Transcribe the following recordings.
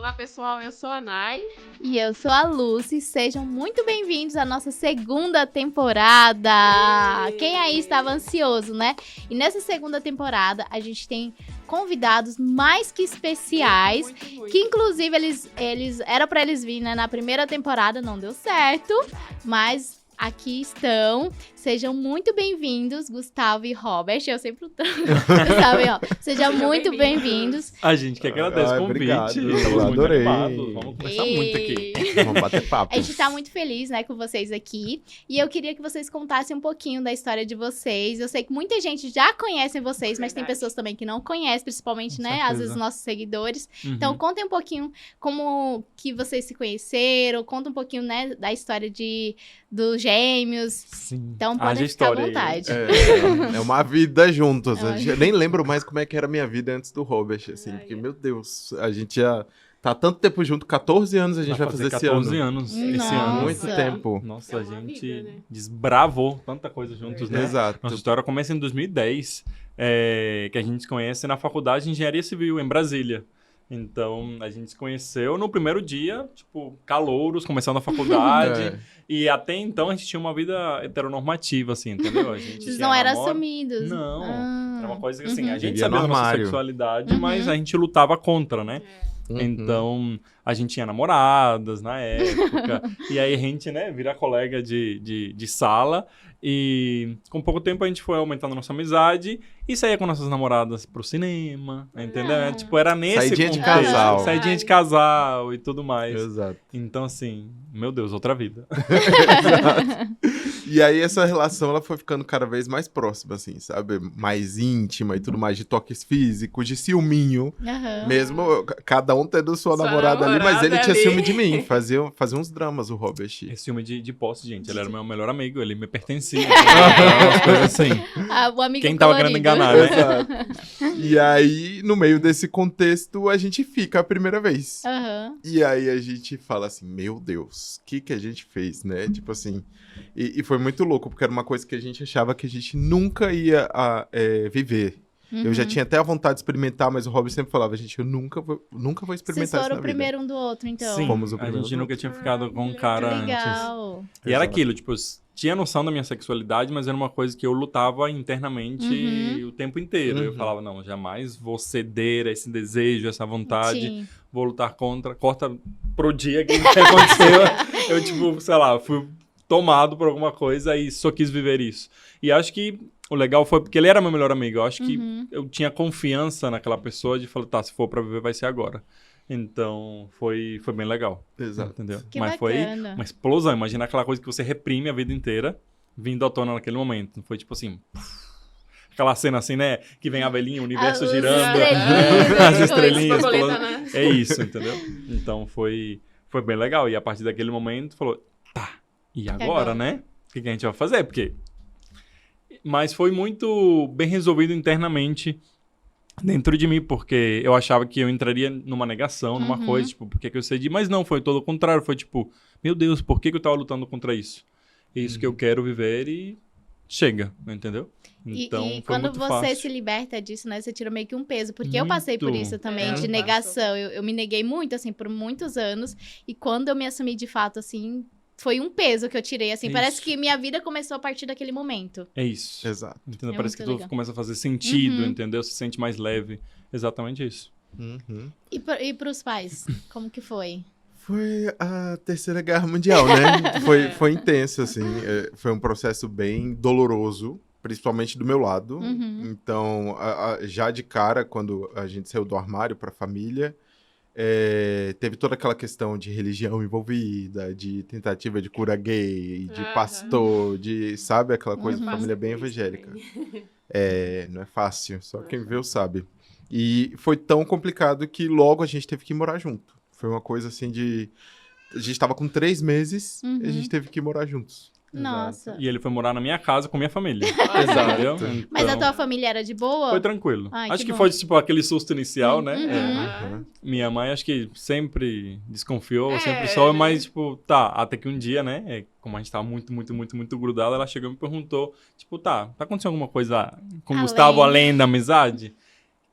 Olá, pessoal, eu sou a Nay. E eu sou a Lucy, sejam muito bem-vindos à nossa segunda temporada. Quem aí estava ansioso, né? E nessa segunda temporada a gente tem convidados mais que especiais, Muito. que inclusive eles era para eles virem, né, na primeira temporada, não deu certo, mas aqui estão. Sejam muito bem-vindos, Gustavo e Robert. Eu sempre Gustavo e Robert. Sejam muito bem-vindos. A gente que agradece o convite. Obrigado, Estamos eu muito adorei. animados. Vamos conversar muito aqui. Vamos bater papo. A gente tá muito feliz, né, com vocês aqui. E eu queria que vocês contassem um pouquinho da história de vocês. Eu sei que muita gente já conhece vocês, mas tem pessoas também que não conhecem, principalmente, Com né, certeza. às vezes nossos seguidores. Uhum. Então, contem um pouquinho como que vocês se conheceram, conta um pouquinho, né, da história dos gêmeos. Sim. Então, Haja podem ficar à história aí. vontade. É uma vida juntos. É uma Eu nem lembro mais como é que era a minha vida antes do Robert, assim. Porque, meu Deus, a gente já tá há tanto tempo junto, 14 anos a gente vai fazer esse 14 ano. anos esse Nossa. ano. Muito tempo. Nossa, É a uma gente vida, né? desbravou tanta coisa juntos, né? Exato. Nossa história começa em 2010, que a gente se conhece na Faculdade de Engenharia Civil, em Brasília. Então, a gente se conheceu no primeiro dia, tipo, calouros, começando a faculdade. É. E até então, a gente tinha uma vida heteronormativa, assim, entendeu? A gente Vocês tinha não eram namoro. assumidos. Não. Ah. Era uma coisa que, assim, a gente Vivia sabia no da nossa armário. sexualidade, Uhum. mas a gente lutava contra, né? Uhum. Então, a gente tinha namoradas na época. E aí a gente, né, vira colega de sala. E com pouco tempo a gente foi aumentando a nossa amizade e saía com nossas namoradas pro cinema, entendeu? Ah. Tipo, era nesse Saidinha de contexto. casal. Saidinha de casal e tudo mais. Exato. Então, assim, meu Deus, outra vida. E aí essa relação ela foi ficando cada vez mais próxima, assim, sabe? Mais íntima e tudo mais, de toques físicos, de ciúminho. Aham. Mesmo cada um tendo sua Sua namorada ali, mas ele namorada tinha ali. ciúme de mim. Fazia uns dramas, o Robert. Esse filme de posse, gente, ele era meu melhor amigo, ele me pertencia. Umas coisas assim. Ah, o amigo Quem tava querendo colorido. enganar, né? Exato. E aí, no meio desse contexto, a gente fica a primeira vez. Aham. E aí a gente fala assim, meu Deus, o que a gente fez, né? Tipo assim, e foi muito louco, porque era uma coisa que a gente achava que a gente nunca ia viver. Eu já Uhum. tinha até a vontade de experimentar, mas o Robert sempre falava, gente, eu nunca vou Vocês experimentar isso foram na o vida. primeiro um do outro, então. Sim, Fomos o a primeiro gente nunca grupo. tinha ficado com um Que cara antes. legal. E era Exato. aquilo, tipo, tinha noção da minha sexualidade, mas era uma coisa que eu lutava internamente Uhum. o tempo inteiro. Eu Uhum. falava, não, jamais vou ceder a esse desejo, essa vontade, Sim. vou lutar contra, corta pro dia que aconteceu. Eu, tipo, sei lá, fui tomado por alguma coisa e só quis viver isso. E acho que o legal foi porque ele era meu melhor amigo. Eu acho que Uhum. eu tinha confiança naquela pessoa de falar, tá, se for pra viver, vai ser agora. Então, foi bem legal. Exato. Entendeu? Que Mas foi bacana. uma explosão. Imagina aquela coisa que você reprime a vida inteira, vindo à tona naquele momento. Foi tipo assim... Aquela cena assim, né? Que vem a velhinha, o universo Os girando. estrelinhas, As coisa. estrelinhas. Borboleta, pulando. né? É isso, entendeu? Então, foi bem legal. E a partir daquele momento, falou... Tá, e agora, agora? né? O que a gente vai fazer? Porque... Mas foi muito bem resolvido internamente dentro de mim, porque eu achava que eu entraria numa negação, numa Uhum. coisa, tipo, por que que eu cedi? Mas não, foi todo o contrário, foi tipo, meu Deus, por que que eu tava lutando contra isso? É isso que eu quero viver e chega, entendeu? Então, E foi quando muito você fácil. se liberta disso, né? Você tira meio que um peso. Porque eu passei por Muito. isso também, É, de eu negação. Eu me neguei muito, assim, por muitos anos. E quando eu me assumi de fato, assim, foi um peso que eu tirei, assim. É Parece isso. que minha vida começou a partir daquele momento. É isso. Exato. Entendeu? É Parece que muito tudo legal. começa a fazer sentido, Uhum. entendeu? Se sente mais leve. Exatamente isso. Uhum. E pros pais, como que foi? Foi a Terceira Guerra Mundial, né? foi intenso, assim. Foi um processo bem doloroso, principalmente do meu lado. Uhum. Então, já de cara, quando a gente saiu do armário para a família, teve toda aquela questão de religião envolvida, de tentativa de cura gay, de Aham. pastor, de, sabe, aquela coisa de Uhum. família bem evangélica. Não é fácil, só quem viveu sabe. E foi tão complicado que logo a gente teve que morar junto. Foi uma coisa assim de... A gente tava com 3 meses Uhum. e a gente teve que morar juntos. Nossa. E ele foi morar na minha casa com minha família. Exato. Entendeu? Mas a Então, tua família era de boa? foi tranquilo. Ai, Acho que que bom. foi, tipo, aquele susto inicial, né? Uhum. Uhum. Minha mãe, acho que sempre desconfiou, É. sempre soube, mas, tipo, tá, até que um dia, né? Como a gente tava muito grudado, ela chegou e me perguntou, tipo, tá acontecendo alguma coisa com o Gustavo além da amizade?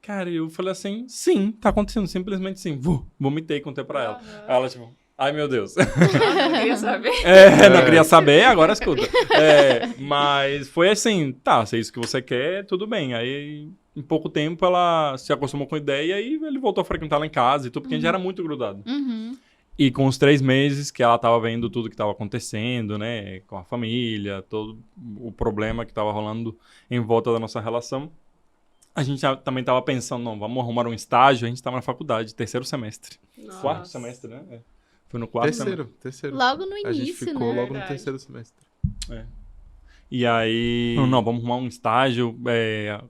Cara, eu falei assim, sim, tá acontecendo, simplesmente sim. Vomitei, contei pra ela. Aí ela, tipo, ai meu Deus. Eu não queria saber. Não queria saber, agora escuta. Mas foi assim, tá, se é isso que você quer, tudo bem. Aí, em pouco tempo, ela se acostumou com a ideia e ele voltou a frequentar lá em casa e tudo, porque a gente era muito grudado. Uhum. E com os 3 meses que ela tava vendo tudo que tava acontecendo, né, com a família, todo o problema que tava rolando em volta da nossa relação, a gente também tava pensando, não, vamos arrumar um estágio, a gente tava na faculdade, 3º semestre. Nossa. 4º semestre, né? Foi no 4º semestre. Terceiro. Logo no A gente início, ficou né? logo no Verdade. 3º semestre. E aí, não, vamos arrumar um estágio,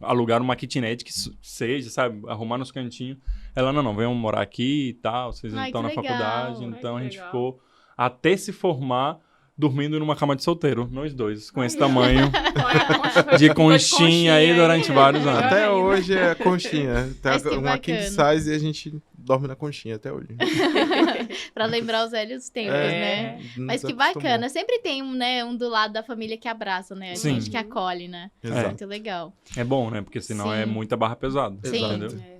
alugar uma kitnet que seja, sabe, arrumar nos cantinhos. Ela, não, venham morar aqui e tal, vocês Ai, estão na que legal. faculdade. Ai, Então que a gente legal. ficou até se formar dormindo numa cama de solteiro, nós dois, com esse Ai, tamanho Então, é a concha foi- de ficou conchinha aí durante vários anos. Melhor Até ainda. hoje é conchinha. Mas que Tá uma king bacana. size e a gente dorme na conchinha até hoje. Pra lembrar os velhos tempos, né? Mas que bacana. Sempre tem um do lado da família que abraça, né? A Sim. gente que acolhe, né? Exato. Muito legal. É bom, né? Porque senão Sim. é muita barra pesada, Sim. entendeu? É.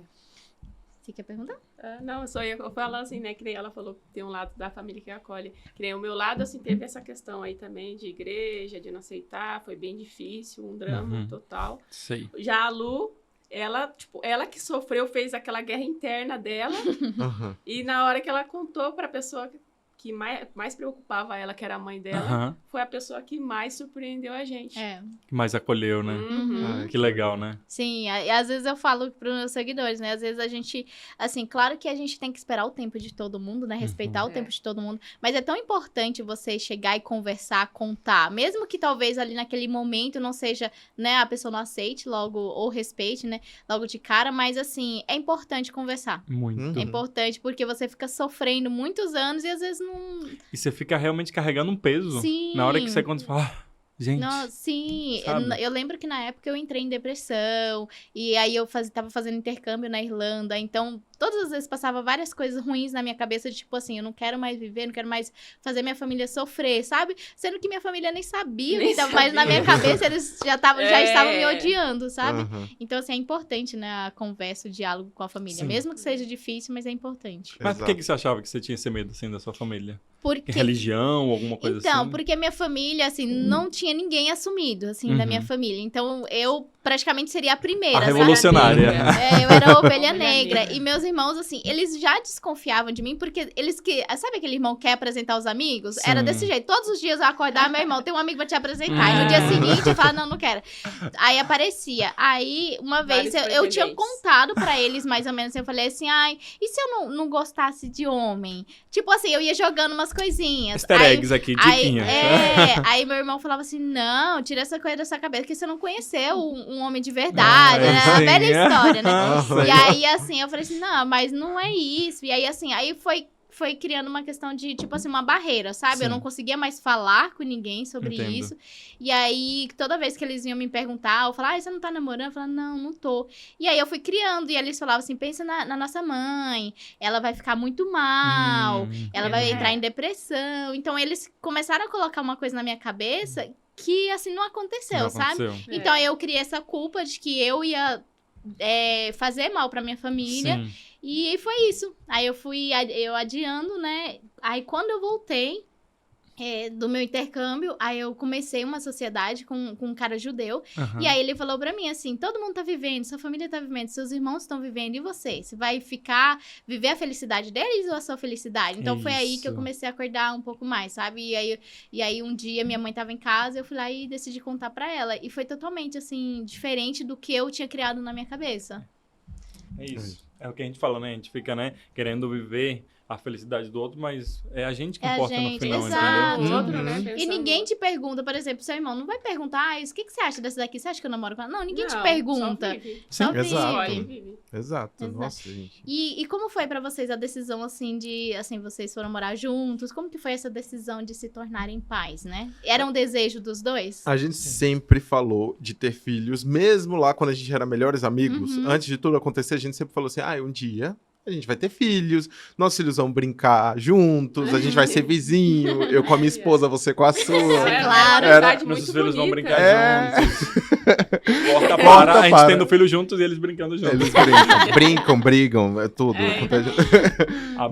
Você quer perguntar? Não, eu só ia falar assim, né? Que nem ela falou que tem um lado da família que acolhe. Que nem o meu lado, assim, teve essa questão aí também de igreja, de não aceitar. Foi bem difícil, um drama Uhum. total. Sei. Já a Lu, ela que sofreu, fez aquela guerra interna dela. Aham. E na hora que ela contou pra pessoa que mais preocupava ela, que era a mãe dela, Aham. foi a pessoa que mais surpreendeu a gente. É. Que mais acolheu, né? Uhum. Que legal, né? Sim, e às vezes eu falo pros meus seguidores, né? Às vezes a gente, assim, claro que a gente tem que esperar o tempo de todo mundo, né? Respeitar o É. tempo de todo mundo. Mas é tão importante você chegar e conversar, contar. Mesmo que talvez ali naquele momento não seja, né? A pessoa não aceite logo, ou respeite, né? Logo de cara. Mas, assim, é importante conversar. Muito. Uhum. É importante porque você fica sofrendo muitos anos e às vezes não... E você fica realmente carregando um peso. Sim. Na hora que você conta, você fala, gente. Não, sim, sabe? eu lembro que na época eu entrei em depressão, e aí eu tava fazendo intercâmbio na Irlanda, então todas as vezes passava várias coisas ruins na minha cabeça, de tipo assim, eu não quero mais viver, não quero mais fazer minha família sofrer, sabe? Sendo que minha família nem sabia, Nem mas na minha sabia. cabeça eles já estavam me odiando, sabe? Aham. Então, assim, é importante, né, a conversa, o diálogo com a família, Sim. mesmo que seja difícil, mas é importante. Mas por Exato. que você achava que você tinha esse medo, assim, da sua família? Porque Religião, alguma coisa Então, assim? porque minha família, assim, não tinha ninguém assumido, assim, da minha Uhum. família. Então, eu praticamente seria a primeira, A sabe? revolucionária. Eu era a ovelha Ovelha negra. negra. E meus irmãos, assim, eles já desconfiavam de mim, porque eles que... Sabe aquele irmão que quer apresentar os amigos? Sim. Era desse jeito. Todos os dias eu acordava, meu irmão, tem um amigo pra te apresentar. E no dia Ah. seguinte, eu falava, não quero. Aí aparecia. Aí, uma vez, Vários eu tinha pretendentes. contado pra eles, mais ou menos, eu falei assim, ai, e se eu não gostasse de homem? Tipo assim, eu ia jogando umas coisinhas. Easter Aí- eggs aqui, Aí, diquinhas. aí meu irmão falava assim, não, tira essa coisa da sua cabeça, que você não conheceu um homem de verdade, né? A sim. velha história, né? Nossa. E aí, assim, eu falei assim, não, mas não é isso. E aí, assim, aí foi criando uma questão de, tipo assim, uma barreira, sabe? Sim. Eu não conseguia mais falar com ninguém sobre Entendo. isso. E aí, toda vez que eles iam me perguntar, eu falava, você não tá namorando? Eu falava, não tô. E aí, eu fui criando, e eles falavam assim, pensa na nossa mãe, ela vai ficar muito mal, ela vai É. entrar em depressão. Então, eles começaram a colocar uma coisa na minha cabeça que, assim, não aconteceu, Não sabe? aconteceu. Então, eu criei essa culpa de que eu ia fazer mal pra minha família. Sim. E foi isso. Aí eu adiando, né? Aí quando eu voltei do meu intercâmbio, aí eu comecei uma sociedade com um cara judeu. Aham. E aí ele falou pra mim assim, todo mundo tá vivendo, sua família tá vivendo, seus irmãos estão vivendo, e você? Você vai viver a felicidade deles ou a sua felicidade? Então foi aí que eu Isso. comecei a acordar um pouco mais, sabe? E aí um dia minha mãe tava em casa, eu fui lá e decidi contar pra ela. E foi totalmente, assim, diferente do que eu tinha criado na minha cabeça. É isso. É o que a gente fala, né? A gente fica, né, querendo viver a felicidade do outro, mas é a gente que É a importa no gente, final, exato. entendeu? O outro, né, E pensando- ninguém te pergunta, por exemplo, seu irmão não vai perguntar, o que você acha dessa daqui? Você acha que eu namoro com ela? Não, ninguém te Não, pergunta. Só vive. Só vive. exato. Só vive. Exato. Exato. Nossa, gente. E como foi pra vocês a decisão, assim, de, assim, vocês foram morar juntos? Como que foi essa decisão de se tornarem pais, né? Era um desejo dos dois? A gente sempre falou de ter filhos, mesmo lá quando a gente era melhores amigos. Uhum. Antes de tudo acontecer, a gente sempre falou assim, um dia a gente vai ter filhos, nossos filhos vão brincar juntos, a gente vai ser vizinho, eu com a minha esposa, você com a sua. É, Claro. uma amizade muito Nossos filhos vão bonita. brincar juntos. Porta Porta para, a gente para. tendo filho juntos e eles brincando juntos. Eles brincam, brigam, é tudo. A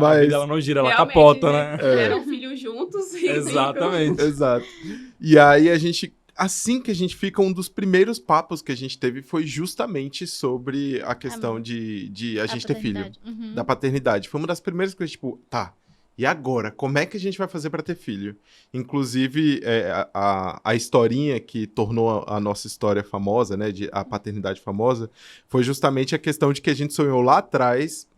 Mas- vida ela não gira, ela Realmente, capota, né? Tiveram filhos juntos e Exatamente. Exato. E aí assim que a gente fica, um dos primeiros papos que a gente teve foi justamente sobre a questão de a gente ter filho, paternidade. Uhum. da paternidade. Foi uma das primeiras coisas, tipo, tá, e agora? Como é que a gente vai fazer pra ter filho? Inclusive, a historinha que tornou a nossa história famosa, né, a paternidade famosa, foi justamente a questão de que a gente sonhou lá atrás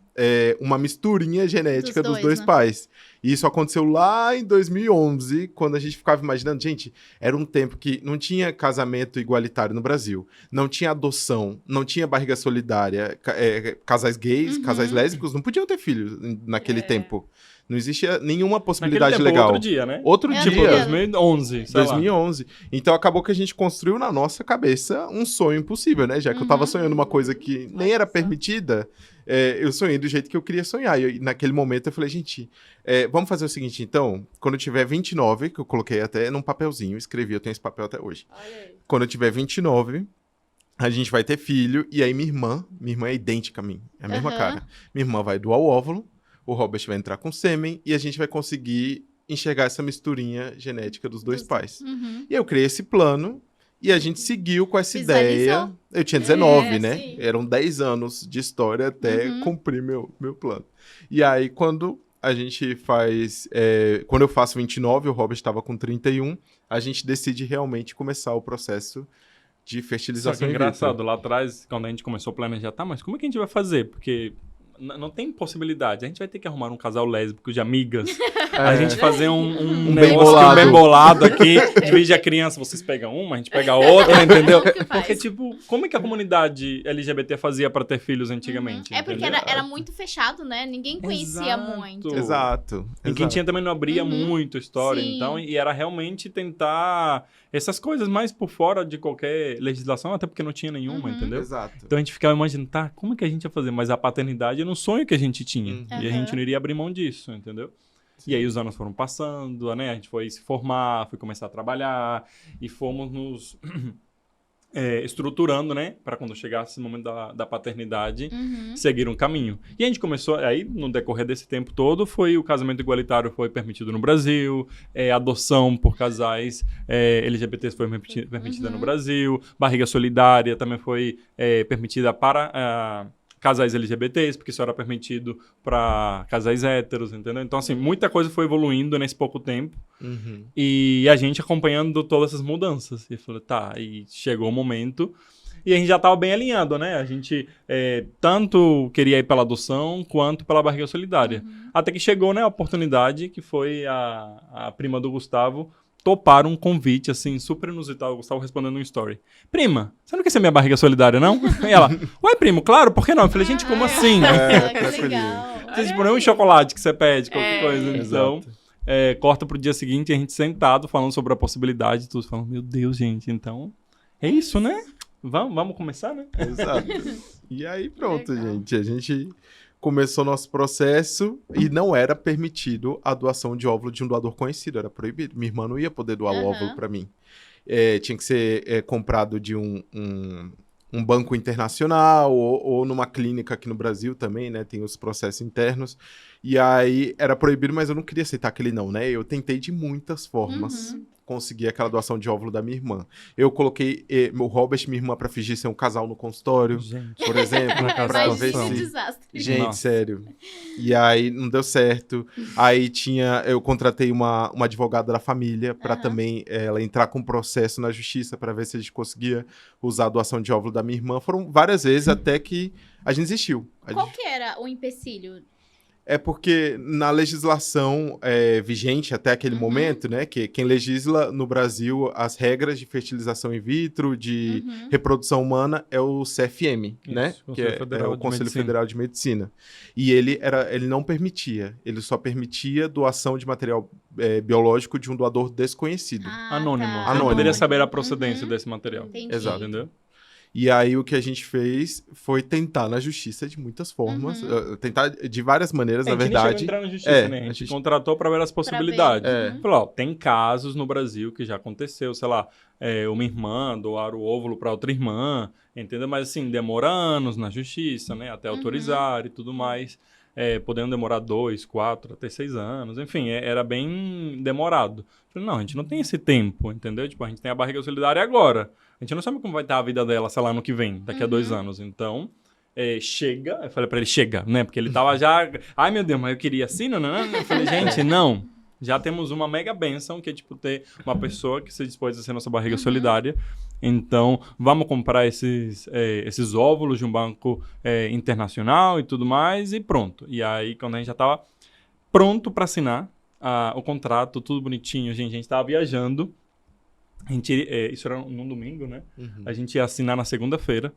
uma misturinha genética Dos dos dois, dois né? pais. E isso aconteceu lá em 2011, quando a gente ficava imaginando, gente, era um tempo que não tinha casamento igualitário no Brasil, não tinha adoção, não tinha barriga solidária, casais gays, casais lésbicos não podiam ter filhos naquele tempo. Não existia nenhuma Naquele possibilidade tempo, legal. outro dia, né? Outro É, Tipo, dia. 2011, sei lá. 2011. Então acabou que a gente construiu na nossa cabeça um sonho impossível, né? Já que eu tava sonhando uma coisa que nem era permitida, eu sonhei do jeito que eu queria sonhar. E naquele momento eu falei, gente, vamos fazer o seguinte, então, quando eu tiver 29, que eu coloquei até num papelzinho, escrevi, eu tenho esse papel até hoje. Olha aí. Quando eu tiver 29, a gente vai ter filho, e aí minha irmã é idêntica a mim, é a mesma Aham. cara. Minha irmã vai doar o óvulo, o Robert vai entrar com sêmen, e a gente vai conseguir enxergar essa misturinha genética dos dois pais. Uhum. E eu criei esse plano e a gente seguiu com essa Visualizou. ideia. Eu tinha 19, né? sim. Eram 10 anos de história até cumprir meu plano. E aí, quando a gente faz... quando eu faço 29, o Robert estava com 31, a gente decide realmente começar o processo de Só que fertilização é in vitro. engraçado, lá atrás, quando a gente começou a planejar, tá, mas como é que a gente vai fazer? Porque não tem possibilidade. A gente vai ter que arrumar um casal lésbico de amigas. A gente fazer um bem negócio bolado. bem bolado aqui. Divide a criança, vocês pegam uma, a gente pega a outra, entendeu? Como que faz? Porque, tipo, como é que a comunidade LGBT fazia pra ter filhos antigamente? É porque entendeu? era muito fechado, né? Ninguém conhecia Exato. muito. Exato. E quem tinha também não abria muito a história, Sim. então, e era realmente tentar essas coisas mais por fora de qualquer legislação, até porque não tinha nenhuma, entendeu? Exato. Então a gente ficava imaginando, tá, como é que a gente ia fazer? Mas a paternidade era um sonho que a gente tinha, Uhum. e a gente não iria abrir mão disso, entendeu? E aí os anos foram passando, né? A gente foi se formar, foi começar a trabalhar, e fomos nos estruturando, né? Para quando chegasse esse momento da paternidade, seguir um caminho. E a gente começou, aí no decorrer desse tempo todo, foi o casamento igualitário foi permitido no Brasil, adoção por casais LGBTs foi permitida no Brasil, barriga solidária também foi permitida para casais LGBTs, porque isso era permitido para casais héteros, entendeu? Então, assim, muita coisa foi evoluindo nesse pouco tempo. Uhum. E a gente acompanhando todas essas mudanças. E falou, tá, e chegou o momento. E a gente já estava bem alinhado, né? A gente tanto queria ir pela adoção quanto pela barriga solidária. Até que chegou, né, a oportunidade, que foi a prima do Gustavo topar um convite, assim, super inusitado. O Gustavo respondendo um story. Prima, você não quer ser minha barriga solidária, não? E ela, ué, primo, claro, por que não? Eu falei, gente, como assim? Que tranquilinho. legal. Você, tipo, não é um chocolate que você pede, qualquer coisa. Então, Exato. corta pro dia seguinte, a gente sentado, falando sobre a possibilidade, tudo falando, meu Deus, gente, então, é isso, né? Vamos começar, né? Exato. E aí, pronto, gente. A gente começou nosso processo e não era permitido a doação de óvulo de um doador conhecido, era proibido. Minha irmã não ia poder doar o óvulo para mim. Tinha que ser comprado de um banco internacional ou numa clínica aqui no Brasil também, né? Tem os processos internos. E aí era proibido, mas eu não queria aceitar aquele não, né? Eu tentei de muitas formas conseguir aquela doação de óvulo da minha irmã. Eu coloquei o Robert e minha irmã pra fingir ser um casal no consultório, Gente, por exemplo, pra ver Imagina que se... desastre. Gente, Nossa. sério. E aí não deu certo. Aí eu contratei uma advogada da família pra também ela entrar com um processo na justiça pra ver se a gente conseguia usar a doação de óvulo da minha irmã. Foram várias vezes até que a gente desistiu. Qual que era o empecilho? É porque na legislação vigente até aquele momento, né, que quem legisla no Brasil as regras de fertilização in vitro, de reprodução humana, é o CFM, né, que Conselho é Federal o de Conselho Medicina. Federal de Medicina. E ele não permitia, ele só permitia doação de material biológico de um doador desconhecido. Ah, anônimo. tá. Você não Anônimo. poderia saber a procedência desse material. Entendi. Exato. Entendeu? E aí o que a gente fez foi tentar na justiça de muitas formas, tentar de várias maneiras, na A gente verdade. nem chegou a entrar na justiça, né? A gente contratou para ver as possibilidades. Falou, ó, tem casos no Brasil que já aconteceu, sei lá, uma irmã doar o óvulo para outra irmã, entendeu? Mas assim, demora anos na justiça, né? Até autorizar e tudo mais. Podendo demorar 2, 4, até 6 anos. Enfim, era bem demorado. Falei, não, a gente não tem esse tempo, entendeu? Tipo, a gente tem a barriga solidária agora. A gente não sabe como vai estar a vida dela, sei lá, ano que vem, daqui a 2 anos. Então, chega. Eu falei pra ele, chega, né? Porque ele tava já... Ai, meu Deus, mas eu queria assim, não. Eu falei, gente, não. Já temos uma mega bênção, que é, tipo, ter uma pessoa que se dispôs a ser nossa barriga solidária. Então, vamos comprar esses óvulos de um banco internacional e tudo mais, e pronto. E aí, quando a gente já tava pronto para assinar o contrato, tudo bonitinho, gente, a gente tava viajando. Isso era num domingo, né? A gente ia assinar na segunda-feira.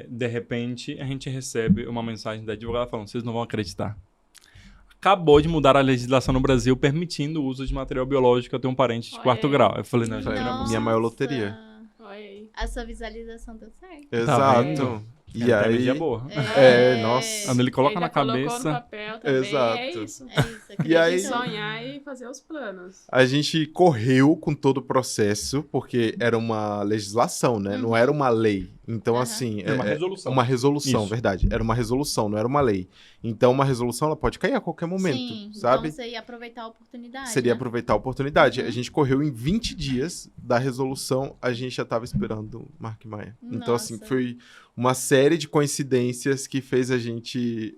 De repente, a gente recebe uma mensagem da advogada falando, vocês não vão acreditar. Acabou de mudar a legislação no Brasil permitindo o uso de material biológico a ter um parente de 4º grau. Eu falei, não, gente, não é possível. Minha maior loteria. A sua visualização deu certo. Exato. E aí... É boa. Nossa. Quando ele coloca na colocou cabeça... no papel também, Exato. é isso. E aí... sonhar e fazer os planos. A gente correu com todo o processo, porque era uma legislação, né? Não era uma lei. Então, assim... Era uma resolução. Uma resolução, Isso. verdade. Era uma resolução, não era uma lei. Então, uma resolução, ela pode cair a qualquer momento, Sim, sabe? Então você ia aproveitar a oportunidade. Seria né? aproveitar a oportunidade. A gente correu em 20 dias da resolução, a gente já estava esperando o Mark Maia. Então, assim, Nossa. foi uma série de coincidências que fez a gente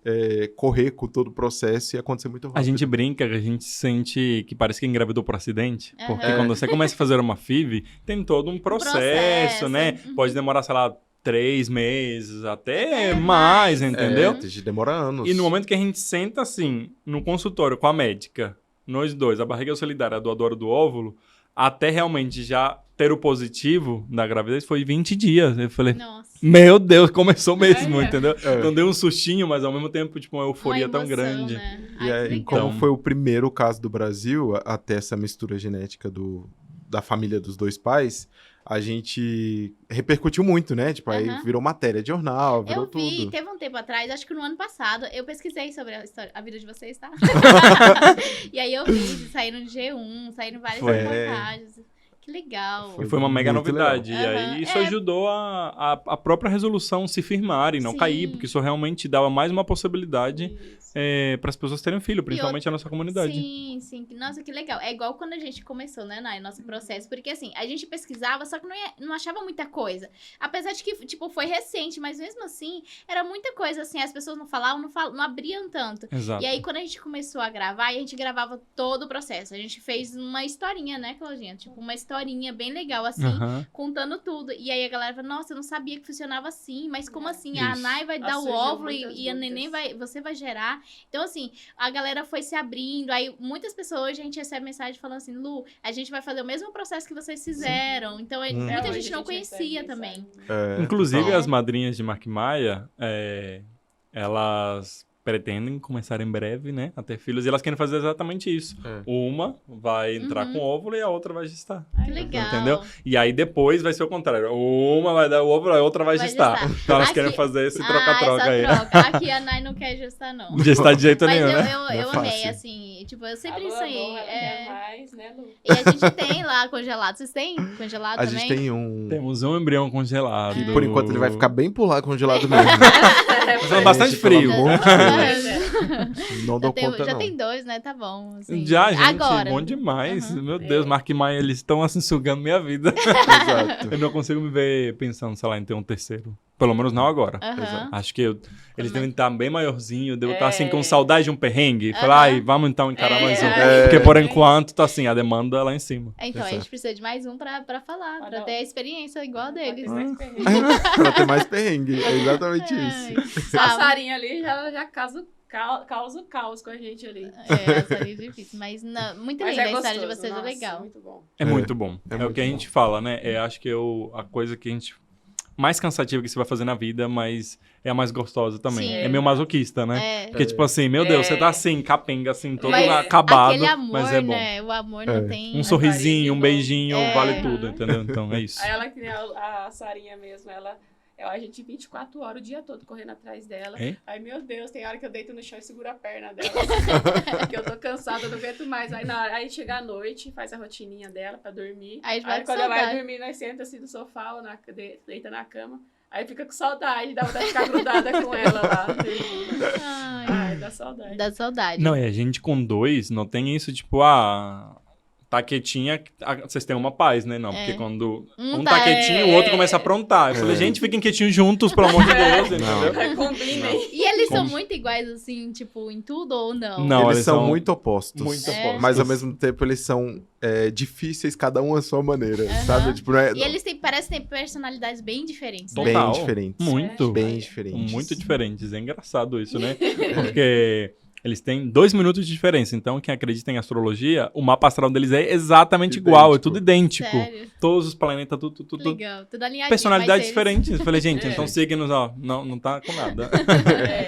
correr com todo o processo e acontecer muito rápido. A gente brinca, que a gente sente que parece que engravidou por acidente. Aham. Porque quando você começa a fazer uma FIV, tem todo um processo, né? Pode demorar, sei lá, 3 meses, até mais, entendeu? Demora anos. E no momento que a gente senta, assim, no consultório com a médica, nós dois, a barriga solidária, a doadora do óvulo, até realmente já ter o positivo da gravidez foi 20 dias. Eu falei, Nossa. meu Deus, começou mesmo, entendeu? É. Então deu um sustinho, mas ao mesmo tempo, tipo, uma euforia Uma tão emoção, grande. Né? E Ai, aí, que legal. como foi o primeiro caso do Brasil a ter essa mistura genética da família dos dois pais, a gente repercutiu muito, né? Tipo, aí virou matéria de jornal, virou Eu vi, tudo. teve um tempo atrás, acho que no ano passado, eu pesquisei sobre a vida de vocês, tá? E aí eu vi, saíram de G1, saíram várias reportagens. Que legal. E foi uma mega muito novidade. legal. E aí isso ajudou a própria resolução se firmar e não Sim. cair, porque isso realmente dava mais uma possibilidade Isso. para as pessoas terem filho, principalmente a nossa comunidade. Sim, sim. Nossa, que legal. É igual quando a gente começou, né, Nai, nosso processo. Porque, assim, a gente pesquisava, só que não achava muita coisa. Apesar de que, tipo, foi recente, mas mesmo assim, era muita coisa, assim, as pessoas não falavam, não abriam tanto. Exato. E aí, quando a gente começou a gravar, a gente gravava todo o processo. A gente fez uma historinha, né, Claudinha? Tipo, uma historinha bem legal, assim, Aham. contando tudo. E aí a galera falou, nossa, eu não sabia que funcionava assim, mas como assim? A Isso. Nai vai dar o Surgiu óvulo muitas e a neném você vai gerar. Então, assim, a galera foi se abrindo. Aí, muitas pessoas, hoje a gente recebe mensagem falando assim, Lu, a gente vai fazer o mesmo processo que vocês fizeram. Então, muita hoje gente a não conhecia recebe também. mensagem. Inclusive, Então- as madrinhas de Mark Maia, elas pretendem começar em breve, né, a ter filhos, e elas querem fazer exatamente isso. Uma vai entrar com óvulo e a outra vai gestar. Que legal. Entendeu? E aí depois vai ser o contrário. Uma vai dar o óvulo, a outra vai gestar. Então elas querem fazer esse troca-troca aí. essa troca. Aqui a Nai não quer gestar, não. Gestar de jeito Mas nenhum, eu, né? eu, Não é eu amei, fácil. assim, tipo, eu sempre Alô, sonhei. amor, ela quer mais, né, Lu? E a gente tem lá congelado. Vocês têm congelado A também? gente tem um... Temos um embrião congelado. Que, por enquanto, ele vai ficar bem por lá congelado mesmo. Fazendo bastante Gente, pelo frio. amor de Deus. Não dou conta, Já não. tem 2, né? Tá bom. Assim. Já, gente, Agora. bom demais. Meu Deus, Mark e Maia, eles estão assim sugando minha vida. Exato. Eu não consigo me ver pensando, sei lá, em ter um terceiro. Pelo menos não agora. Aham. Acho que eles devem estar bem maiorzinho, devo estar É. assim com saudade de um perrengue. Falar, ai, vamos então encarar mais um. É. Porque por enquanto tá assim, a demanda é lá em cima. Então, a Exato. gente precisa de mais um pra falar, pra ter a experiência igual a deles. Pra ter mais perrengue. É exatamente isso. A Sarinha ali já causa o caos com a gente ali. Essa ali é difícil, mas muito Mas linda a é história de gostoso, vocês, é nossa, legal. muito bom. É muito bom. É o muito que a bom. gente fala, né? Acho que a coisa que a gente mais cansativa que você vai fazer na vida, mas é a mais gostosa também. Sim. É meio masoquista, né? É. Porque, tipo assim, meu Deus, você tá assim, capenga, assim, todo Mas acabado, aquele amor, mas é bom. né? O amor não tem... Um sorrisinho, um bom. beijinho, É. vale tudo, entendeu? Então, é isso. Aí ela, que nem a Sarinha mesmo, a gente 24 horas o dia todo correndo atrás dela. É? Aí, meu Deus, tem hora que eu deito no chão e seguro a perna dela. Porque eu tô cansada, eu não aguento mais. Aí chega a noite, faz a rotininha dela pra dormir. Aí vai com quando ela vai saudade. dormir, nós senta assim no sofá ou deita na cama. Aí fica com saudade, dá vontade de ficar grudada com ela lá. dormindo. Ai, Ai, dá saudade. dá saudade. Não, e a gente com 2 não tem isso, tipo, tá quietinha, vocês têm uma paz, né? Não, porque quando um tá quietinho, o outro começa a aprontar. Eu falei, gente, fiquem quietinhos juntos, pelo amor de Deus, entendeu? Combinem. E eles são Como? muito iguais, assim, tipo, em tudo ou não? Não, Eles são muito opostos. muito opostos. Mas ao mesmo tempo eles são difíceis, cada um à sua maneira, Aham. sabe? Tipo, não é, E eles parecem ter personalidades bem diferentes, né? bem Total. diferentes. Muito. Bem diferentes. Muito diferentes. É engraçado isso, né? Porque eles têm 2 minutos de diferença. Então, quem acredita em astrologia, o mapa astral deles é exatamente igual. É tudo idêntico. Sério? Todos os planetas, tudo. Legal. Tudo alinhadinho. Personalidades mas eles- diferentes. Eu falei, gente, então signos, ó, não tá com nada.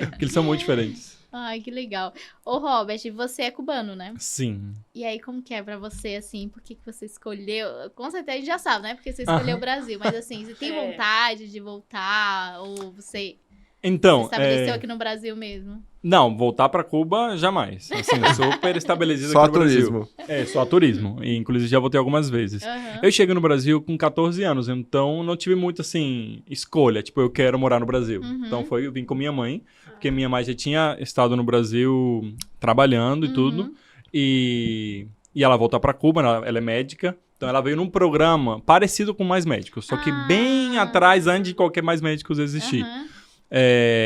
Porque eles são muito diferentes. Ai, que legal. Ô, Robert, você é cubano, né? Sim. E aí, como que é pra você, assim? Por que você escolheu? Com certeza a gente já sabe, né? Porque você escolheu o Brasil. Mas, assim, você tem vontade de voltar? Ou você Então, se estabeleceu aqui no Brasil mesmo? não, voltar pra Cuba, jamais. Assim, super estabelecido Só aqui no Brasil. turismo. É, só turismo. E, inclusive, já voltei algumas vezes. Aham. Eu cheguei no Brasil com 14 anos, então não tive muito, assim, escolha. Tipo, eu quero morar no Brasil. Uhum. Então eu vim com minha mãe, porque minha mãe já tinha estado no Brasil trabalhando e Uhum. tudo. E ela voltou pra Cuba, ela é médica. Então ela veio num programa parecido com Mais Médicos, só que Ah. bem atrás, antes de qualquer Mais Médicos existir. Aham.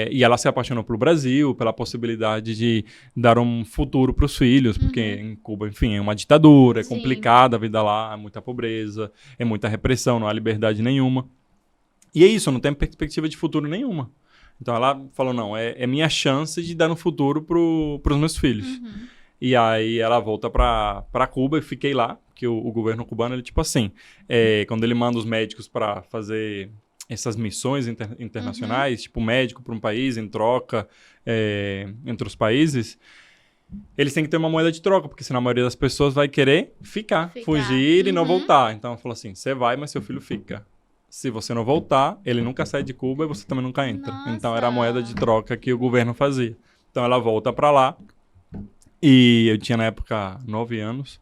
E ela se apaixonou pelo Brasil, pela possibilidade de dar um futuro para os filhos, porque em Cuba, enfim, é uma ditadura, é Sim. complicada a vida lá, é muita pobreza, é muita repressão, não há liberdade nenhuma. E é isso, não tem perspectiva de futuro nenhuma. Então ela falou, não, é minha chance de dar um futuro para os meus filhos. Uhum. E aí ela volta para Cuba e fiquei lá, porque o governo cubano, ele tipo assim, quando ele manda os médicos para fazer essas missões internacionais, tipo médico para um país em troca entre os países, eles têm que ter uma moeda de troca, porque senão a maioria das pessoas vai querer ficar. Fugir e não Uhum. voltar. Então ela falou assim, você vai, mas seu filho fica. Se você não voltar, ele nunca sai de Cuba e você também nunca entra. Nossa. Então era a moeda de troca que o governo fazia. Então ela volta para lá, e eu tinha na época 9 anos.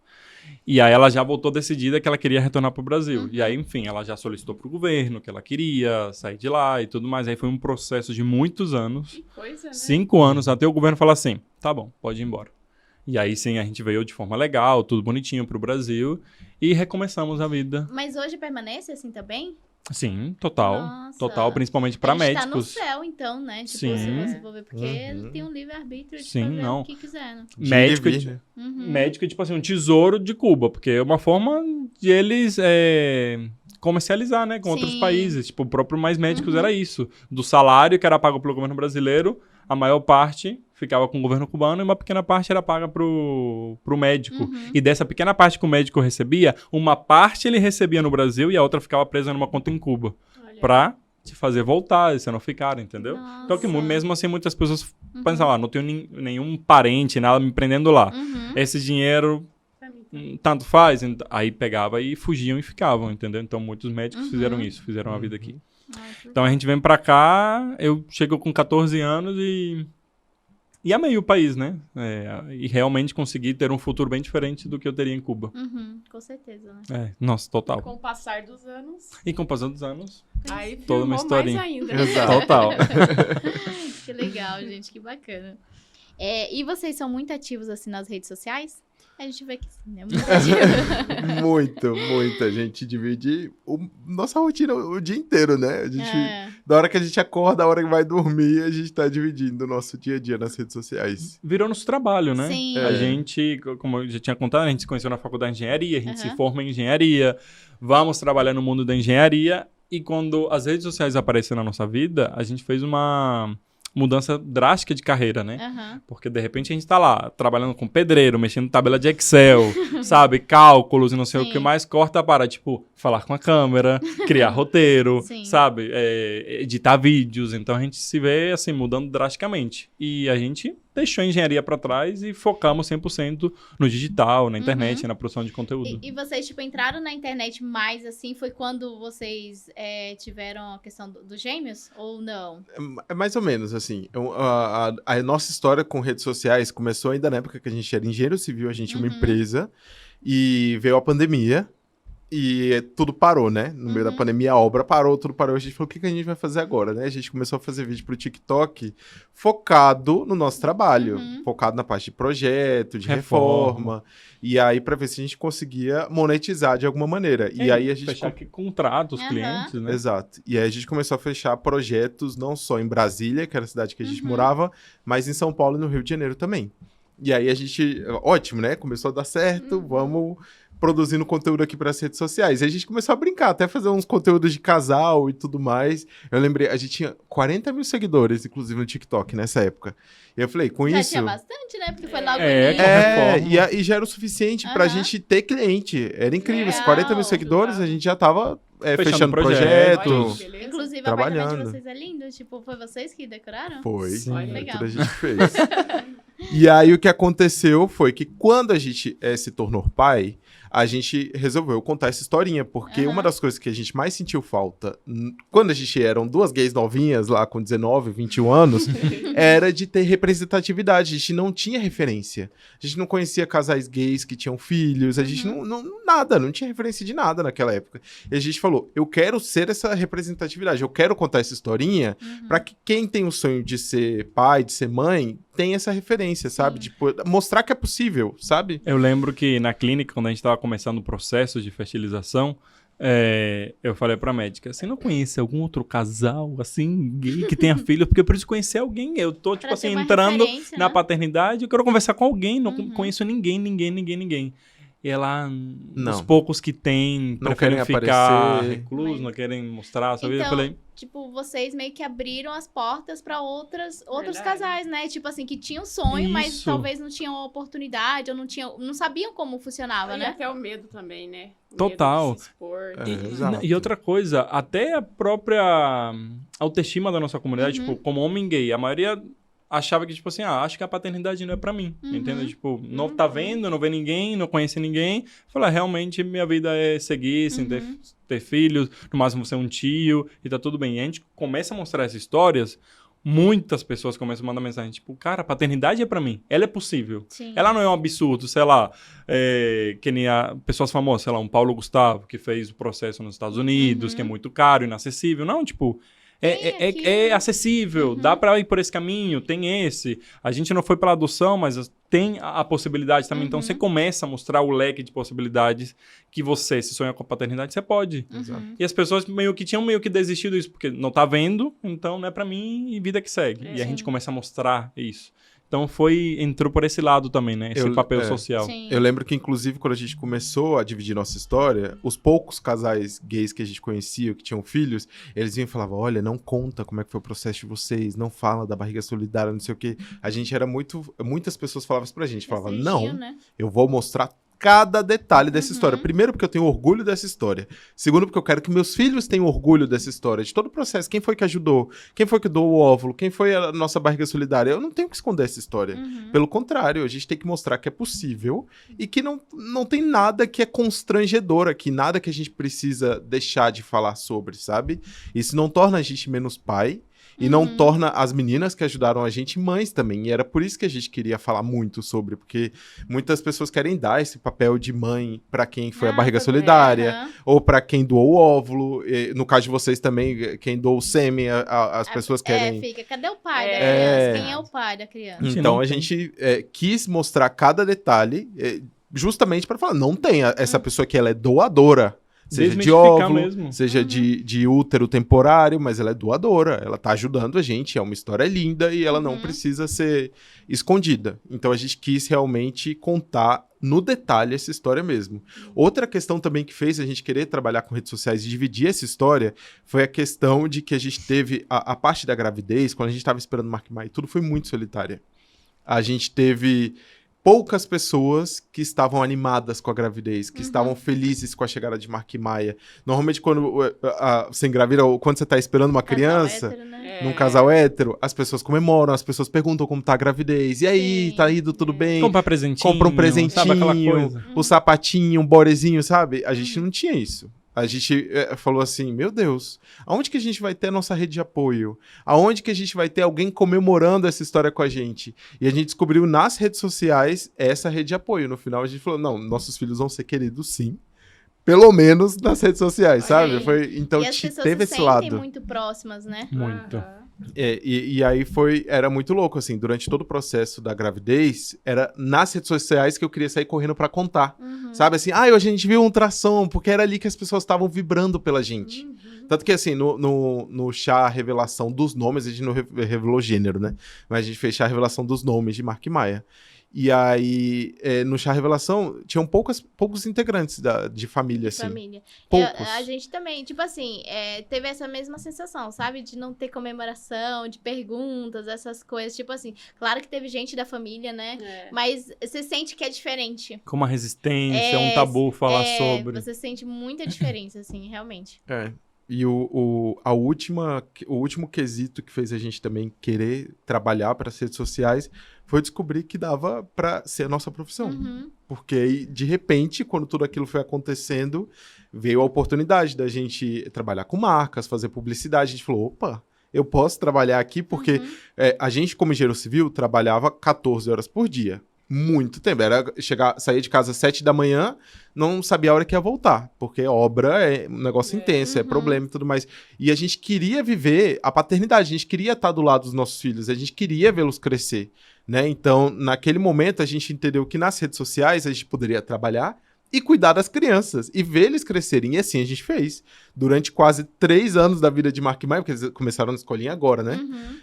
E aí ela já voltou decidida que ela queria retornar para o Brasil. E aí, enfim, ela já solicitou para o governo que ela queria sair de lá e tudo mais. Aí foi um processo de muitos anos, Que coisa, né? 5 anos, até o governo falar assim, tá bom, pode ir embora. E aí sim, a gente veio de forma legal, tudo bonitinho para o Brasil e recomeçamos a vida. Mas hoje permanece assim também? Sim, total. Nossa. Total, principalmente para A gente tá no médicos. céu, então, né? Tipo, Sim. se você for ver, porque ele tem um livre-arbítrio de Sim, fazer não. o que quiser, né? Médico, De vir, né? Uhum. médico é tipo assim, um tesouro de Cuba, porque é uma forma de eles comercializar, né, com outros Sim. países. Tipo, o próprio Mais Médicos Uhum. era isso. Do salário que era pago pelo governo brasileiro, a maior parte ficava com o governo cubano e uma pequena parte era paga pro médico. Uhum. E dessa pequena parte que o médico recebia, uma parte ele recebia no Brasil e a outra ficava presa numa conta em Cuba. Olha. Pra te fazer voltar, e você não ficar, entendeu? Então, que Nossa. mesmo assim, muitas pessoas pensam, não tenho nenhum parente, nada me prendendo lá. Uhum. Esse dinheiro Pra mim também. tanto faz, aí pegava e fugiam e ficavam, entendeu? Então muitos médicos fizeram isso, fizeram a vida aqui. Ai, que Então a gente vem pra cá, eu chego com 14 anos e amei o país, né? E realmente consegui ter um futuro bem diferente do que eu teria em Cuba. Uhum, com certeza, né? Nossa, total. Com o passar dos anos, E com o passar dos anos, aí Toda uma firmou historinha. mais ainda. Exato. total. Que legal, gente, que bacana. E vocês são muito ativos, assim, nas redes sociais? A gente vê que sim, né? Muito ativo. Muito. A gente divide nossa rotina o dia inteiro, né? A gente, É. da hora que a gente acorda, a hora que vai dormir, a gente tá dividindo o nosso dia a dia nas redes sociais. Virou nosso trabalho, né? Sim. A gente, como eu já tinha contado, a gente se conheceu na faculdade de engenharia, a gente se Aham. forma em engenharia, vamos trabalhar no mundo da engenharia, e quando as redes sociais apareceram na nossa vida, a gente fez uma mudança drástica de carreira, né? Aham. Porque, de repente, a gente tá lá, trabalhando com pedreiro, mexendo em tabela de Excel, sabe? Cálculos e não sei o Sim. que mais, corta para, tipo, falar com a câmera, criar roteiro, Sim. sabe? Editar vídeos. Então, a gente se vê, assim, mudando drasticamente. E a gente deixou a engenharia para trás e focamos 100% no digital, na internet, na produção de conteúdo. E vocês, tipo, entraram na internet mais, assim, foi quando vocês tiveram a questão dos gêmeos? Ou não? É mais ou menos, assim. A nossa história com redes sociais começou ainda na época que a gente era engenheiro civil, a gente tinha uma empresa, e veio a pandemia, e tudo parou, né? No meio da pandemia, a obra parou, tudo parou. A gente falou, o que a gente vai fazer agora, né? A gente começou a fazer vídeo pro TikTok focado no nosso trabalho. Focado na parte de projeto, de reforma. E aí, pra ver se a gente conseguia monetizar de alguma maneira. E aí a gente... Fechar aqui contratos, clientes, né? Exato. E aí a gente começou a fechar projetos não só em Brasília, que era a cidade que a gente morava, mas em São Paulo e no Rio de Janeiro também. E aí a gente... Ótimo, né? Começou a dar certo, vamos produzindo conteúdo aqui para as redes sociais. E a gente começou a brincar, até fazer uns conteúdos de casal e tudo mais. Eu lembrei, a gente tinha 40 mil seguidores, inclusive, no TikTok nessa época. E eu falei, com Já isso... tinha bastante, né? Porque foi logo e já era o suficiente pra gente ter cliente. Era incrível. Esses 40 mil seguidores, a gente já tava fechando projeto. Olha, que beleza. Inclusive, o trabalhando. apartamento de vocês é lindo. Tipo, foi vocês que decoraram? Foi. Sim. Legal. Tudo a gente fez. E aí o que aconteceu foi que quando a gente se tornou pai, a gente resolveu contar essa historinha, porque uma das coisas que a gente mais sentiu falta, quando a gente eram duas gays novinhas lá com 19, 21 anos, era de ter representatividade. A gente não tinha referência. A gente não conhecia casais gays que tinham filhos, a gente não tinha referência de nada naquela época. E a gente falou, eu quero ser essa representatividade, eu quero contar essa historinha para que quem tem o sonho de ser pai, de ser mãe, tenha essa referência, sabe? Tipo, mostrar que é possível, sabe? Eu lembro que na clínica, quando a gente estava começando o processo de fertilização, eu falei pra médica, você não conhece algum outro casal, assim, gay, que tenha filho? Porque eu preciso conhecer alguém. Eu tô, tipo assim, entrando na paternidade, eu quero conversar com alguém, não conheço ninguém. E ela, os poucos que tem, não preferem querem ficar aparecer. reclusos, não querem mostrar a sua vida. Eu Então, falei, tipo, vocês meio que abriram as portas pra outros Verdade. casais, né? Tipo assim, que tinham sonho, mas Isso. talvez não tinham oportunidade, ou não sabiam como funcionava, E né? até o medo também, né? O Total. medo de se expor. Exato. E outra coisa, até a própria autoestima da nossa comunidade, tipo, como homem gay, a maioria achava que, tipo assim, acho que a paternidade não é pra mim, entendeu? Tipo, não tá vendo, não vê ninguém, não conhece ninguém. Fala, realmente, minha vida é seguir, sem ter filhos, no máximo ser um tio, e tá tudo bem. E a gente começa a mostrar essas histórias, muitas pessoas começam a mandar mensagem, tipo, cara, a paternidade é pra mim, ela é possível. Sim. Ela não é um absurdo, sei lá, que nem pessoas famosas, sei lá, um Paulo Gustavo, que fez o processo nos Estados Unidos, que é muito caro, inacessível. Não, tipo... É acessível, dá pra ir por esse caminho, tem esse. A gente não foi pela adoção, mas tem a possibilidade também. Então, você começa a mostrar o leque de possibilidades que você, se sonha com a paternidade, você pode. E as pessoas tinham meio que desistido disso, porque não tá vendo, então não é pra mim e vida que segue. E a gente começa a mostrar isso. Então, entrou por esse lado também, né? Esse papel social. Sim. Eu lembro que, inclusive, quando a gente começou a dividir nossa história, os poucos casais gays que a gente conhecia, que tinham filhos, eles vinham e falavam, olha, não conta como é que foi o processo de vocês, não fala da barriga solidária, não sei o quê. A gente era muitas pessoas falavam isso pra gente, falavam, não, né? eu vou mostrar cada detalhe dessa história. Primeiro, porque eu tenho orgulho dessa história. Segundo, porque eu quero que meus filhos tenham orgulho dessa história, de todo o processo. Quem foi que ajudou? Quem foi que doou o óvulo? Quem foi a nossa barriga solidária? Eu não tenho que esconder essa história. Pelo contrário, a gente tem que mostrar que é possível e que não tem nada que é constrangedor aqui, nada que a gente precisa deixar de falar sobre, sabe? Isso não torna a gente menos pai, e não torna as meninas que ajudaram a gente mães também. E era por isso que a gente queria falar muito sobre, porque muitas pessoas querem dar esse papel de mãe pra quem foi a barriga solidária, ou pra quem doou o óvulo. E, no caso de vocês também, quem doou o sêmen, as pessoas querem... Fica, cadê o pai da criança? Quem é o pai da criança? Então a gente quis mostrar cada detalhe justamente pra falar, não tem essa pessoa que ela é doadora. Seja de Desmistificar óvulo, mesmo. seja de útero temporário, mas ela é doadora. Ela tá ajudando a gente, é uma história linda e ela não precisa ser escondida. Então a gente quis realmente contar no detalhe essa história mesmo. Outra questão também que fez a gente querer trabalhar com redes sociais e dividir essa história foi a questão de que a gente teve a parte da gravidez, quando a gente estava esperando o Mark Maia, tudo foi muito solitária. A gente teve poucas pessoas que estavam animadas com a gravidez, que estavam felizes com a chegada de Mark Maia. Normalmente, quando você engravida, ou quando você está esperando uma criança, Hétero, né? num casal hétero, as pessoas comemoram, as pessoas perguntam como tá a gravidez. E aí, Sim. tá indo tudo bem? Compra presentinho. Compra um presentinho, Sabe aquela coisa? o sapatinho, um borezinho, sabe? A gente não tinha isso. A gente falou assim, meu Deus, aonde que a gente vai ter a nossa rede de apoio? Aonde que a gente vai ter alguém comemorando essa história com a gente? E a gente descobriu nas redes sociais essa rede de apoio. No final a gente falou, não, nossos filhos vão ser queridos sim. Pelo menos nas redes sociais, sabe? Então E as pessoas teve se esse sentem lado. muito próximas, né? Muito. Aham. E aí era muito louco, assim, durante todo o processo da gravidez, era nas redes sociais que eu queria sair correndo pra contar, sabe, assim, hoje a gente viu um ultrassom, porque era ali que as pessoas estavam vibrando pela gente. Tanto que, assim, no chá revelação dos nomes, a gente não revelou gênero, né, mas a gente fez chá revelação dos nomes de Mark Maia. E aí, no chá revelação, tinham poucos integrantes de família, assim. Família. Poucos. A gente também, tipo assim, teve essa mesma sensação, sabe? De não ter comemoração, de perguntas, essas coisas. Tipo assim, claro que teve gente da família, né? É. Mas você sente que é diferente. Com uma resistência, um tabu falar sobre. Você sente muita diferença, assim, realmente. E o último quesito que fez a gente também querer trabalhar para as redes sociais foi descobrir que dava para ser a nossa profissão. Porque aí, de repente, quando tudo aquilo foi acontecendo, veio a oportunidade da gente trabalhar com marcas, fazer publicidade. A gente falou, opa, eu posso trabalhar aqui porque a gente, como engenheiro civil, trabalhava 14 horas por dia. Muito tempo. Era sair de casa às 7 da manhã, não sabia a hora que ia voltar, porque obra é um negócio intenso, é problema e tudo mais. E a gente queria viver a paternidade, a gente queria estar do lado dos nossos filhos, a gente queria vê-los crescer, né? Então, naquele momento, a gente entendeu que nas redes sociais a gente poderia trabalhar e cuidar das crianças, e ver eles crescerem. E assim a gente fez. Durante quase 3 anos da vida de Mark Maia, porque eles começaram na escolinha agora, né?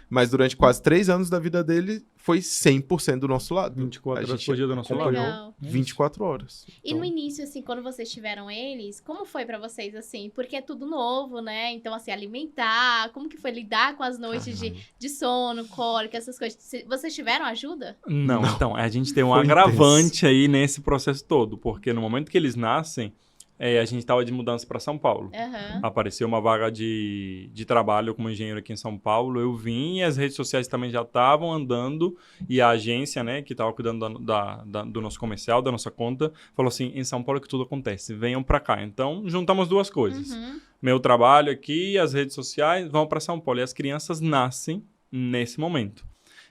Mas durante quase 3 anos da vida dele, foi 100% do nosso lado. 24 A horas gente por dia do nosso lado. acompanhou Legal. 24 horas. E no início, assim, quando vocês tiveram eles, como foi pra vocês, assim? Porque é tudo novo, né? Então, assim, alimentar, como que foi lidar com as noites de sono, cólica, essas coisas? Vocês tiveram ajuda? Não, então, a gente tem um Foi agravante aí nesse processo todo, porque no momento que eles nascem, a gente estava de mudança para São Paulo. Apareceu uma vaga de trabalho como engenheiro aqui em São Paulo, eu vim e as redes sociais também já estavam andando e a agência, né, que estava cuidando do nosso comercial, da nossa conta, falou assim, em São Paulo é que tudo acontece, venham para cá. Então, juntamos duas coisas. Meu trabalho aqui, as redes sociais, vão para São Paulo e as crianças nascem nesse momento.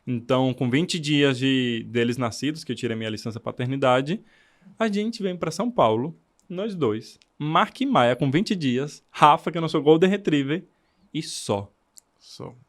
Então, com 20 dias deles nascidos, que eu tirei minha licença paternidade, a gente vem para São Paulo, nós dois, Mark Maia com 20 dias, Rafa, que é nosso Golden Retriever, e só.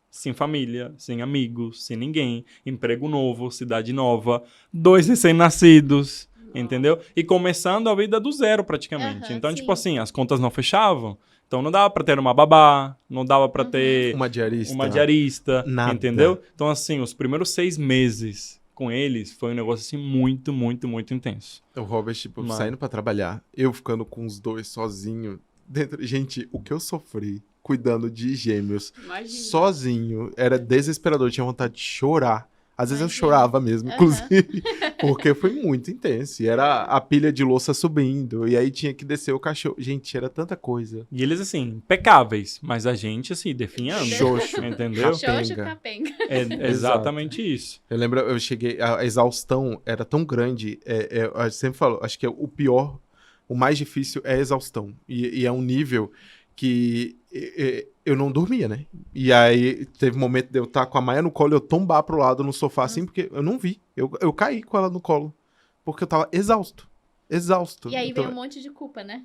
Sem família, sem amigos, sem ninguém, emprego novo, cidade nova, 2 recém-nascidos, entendeu? E começando a vida do zero praticamente. Então, tipo assim, as contas não fechavam, então não dava pra ter uma babá, não dava pra ter uma diarista, nada. entendeu? Então, assim, os primeiros 6 meses com eles foi um negócio assim muito, muito, muito intenso. O Robert, tipo, saindo pra trabalhar, eu ficando com os 2 sozinho, dentro... Gente, o que eu sofri cuidando de gêmeos, sozinho, era desesperador, eu tinha vontade de chorar. Às vezes eu chorava mesmo, inclusive, porque foi muito intenso. E era a pilha de louça subindo, e aí tinha que descer o cachorro. Gente, era tanta coisa. E eles, assim, impecáveis, mas a gente, assim, definhando. Xoxo. Entendeu? Xoxo, capenga. É exatamente isso. Eu lembro, eu cheguei, a exaustão era tão grande, eu sempre falo, acho que o pior, o mais difícil é a exaustão. E é um nível que eu não dormia, né? E aí teve um momento de eu estar com a Maia no colo e eu tombar pro lado no sofá assim, porque eu não vi. Eu caí com ela no colo, porque eu tava exausto. exausto. E aí Então, vem um monte de culpa, né?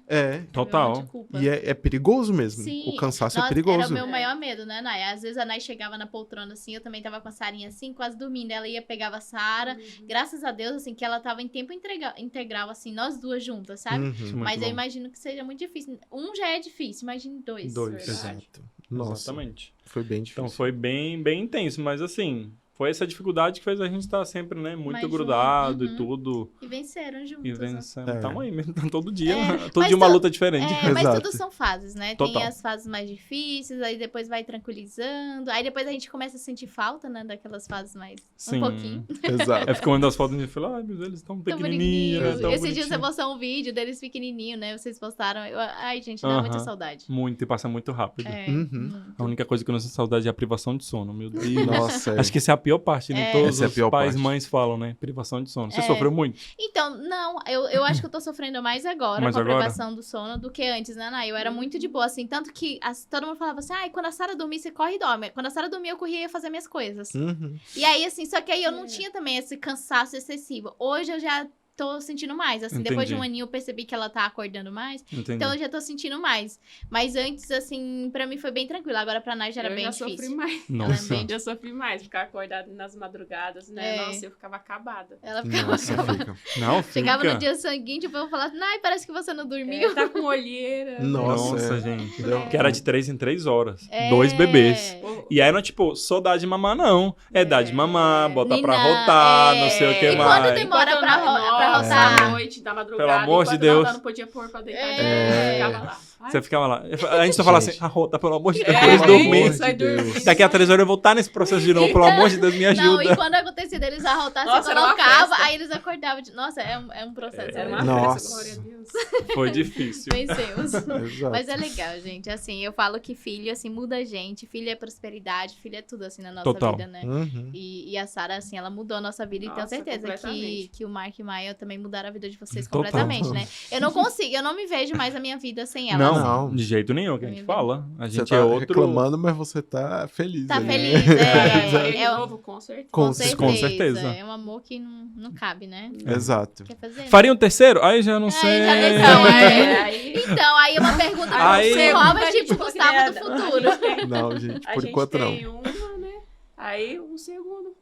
Total. Vem um monte de culpa. E é perigoso mesmo. Sim. O cansaço é Nossa, perigoso. era o meu maior medo, né, Nay? Às vezes a Nay chegava na poltrona assim, eu também tava com a Sarinha assim, quase dormindo. Ela ia, pegava a Sara. Graças a Deus, assim, que ela tava em tempo integral, assim, nós duas juntas, sabe? Isso é muito Mas eu bom. imagino que seja muito difícil. Um já é difícil, imagine dois. Dois. Exato. Nossa, Exatamente. foi bem difícil. Então foi bem, bem intenso, mas assim, foi essa dificuldade que fez a gente estar sempre, né, muito Mais grudado junto, e tudo. E venceram juntos. E né? vencendo. É. Tamo aí mesmo, todo dia. É, Todo mas dia uma tu- luta diferente. Mas Exato. tudo são fases, né? Total. Tem as fases mais difíceis, aí depois vai tranquilizando, aí depois a gente começa a sentir falta, né? Daquelas fases mais Sim. um pouquinho. Exato. Aí ficou vendo as fotos e falei, ai, meu Deus, eles estão Tão pequenininhos, né? bonitinho. Tão Esse dia você bonitinhos. postou um vídeo deles pequenininho, né? Vocês postaram. Ai, gente, dá muita Aham. saudade. Muito, e passa muito rápido. É, Uhum. muito. A única coisa que eu não sinto saudade é a privação de sono, meu Deus. Nossa, é. Acho que essa é a pior parte, né? É. Todos Essa é a os pior pais e parte. mães falam, né? Privação de sono. Você É. sofreu muito? Então, não, eu acho que eu tô sofrendo mais agora Mais com a agora? privação do sono do que antes, né, Nay? Eu era muito de boa, assim, tanto que todo mundo falava assim, ai, quando a Sara dormir, você corre e dorme. Quando a Sara dormia, eu corria e ia fazer minhas coisas. Uhum. E aí, assim, só que aí eu não tinha também esse cansaço excessivo. Hoje eu já tô sentindo mais, assim, depois de um Entendi. aninho eu percebi que ela tá acordando mais, Entendi. então eu já tô sentindo mais. Mas antes, assim, pra mim foi bem tranquilo, agora pra Nay já era Eu bem já difícil. sofri mais. Nossa. Ela é Eu sofri mais, ficar acordada nas madrugadas, né? É. Nossa, eu ficava acabada. Ela ficava... Nossa, fica. Não, Chegava fica. no dia seguinte, o povo falava, Nay, parece que você não dormiu. Tá com olheira. Nossa, Nossa, é. gente. Deu- Que era de 3 em 3 horas. É. 2 bebês. Pô, E aí não é tipo, só dá de mamar, não. É dar de mamar, botar pra Ninar, rotar, não sei o que E mais. quando demora enquanto pra, eu pra nossa, rotar? à noite, da madrugada. Pelo amor de enquanto Deus. Não, não podia pôr pra deitar. É. Ficava lá. Ai, Você ficava lá. A gente só fala assim, Gente. rota, pelo amor de Deus, É, pra eles pelo dormirem. amor isso, aí de Deus. dormir. Daqui a 3 horas eu vou estar nesse processo de novo, pelo amor de Deus, me Não, ajuda. e quando acontecia deles arrotar, Nossa, você era uma colocava, festa. aí eles acordavam. Nossa, é um processo. Era uma Nossa. festa, glória a Deus. Foi difícil. Vencemos. Exato. Mas é legal, gente. Assim, eu falo que filho, assim, muda a gente. Filho é prosperidade, filho é tudo, assim, na nossa Total. vida, né? Uhum. E a Sara, assim, ela mudou a nossa vida. E tenho Nossa, certeza completamente. que o Mark e o Maia também mudaram a vida de vocês Total. completamente, né? Eu não consigo, eu não me vejo mais a minha vida sem ela. Não, assim. Não. de jeito nenhum, que a gente fala. A Você gente tá é outro... reclamando, mas você tá feliz. Tá ali. feliz, É, é. de novo, com certeza. Com Com certeza. É um amor que não cabe, né? Exato. Quer fazer? né? Faria um terceiro? Aí já não Aí sei. já nem Então, sei. aí... Então, aí uma pergunta pra Aí- você, Robert, tipo Tipo, Gustavo do criada. futuro. Não, gente, A por gente enquanto não. tem uma, né? Aí um segundo,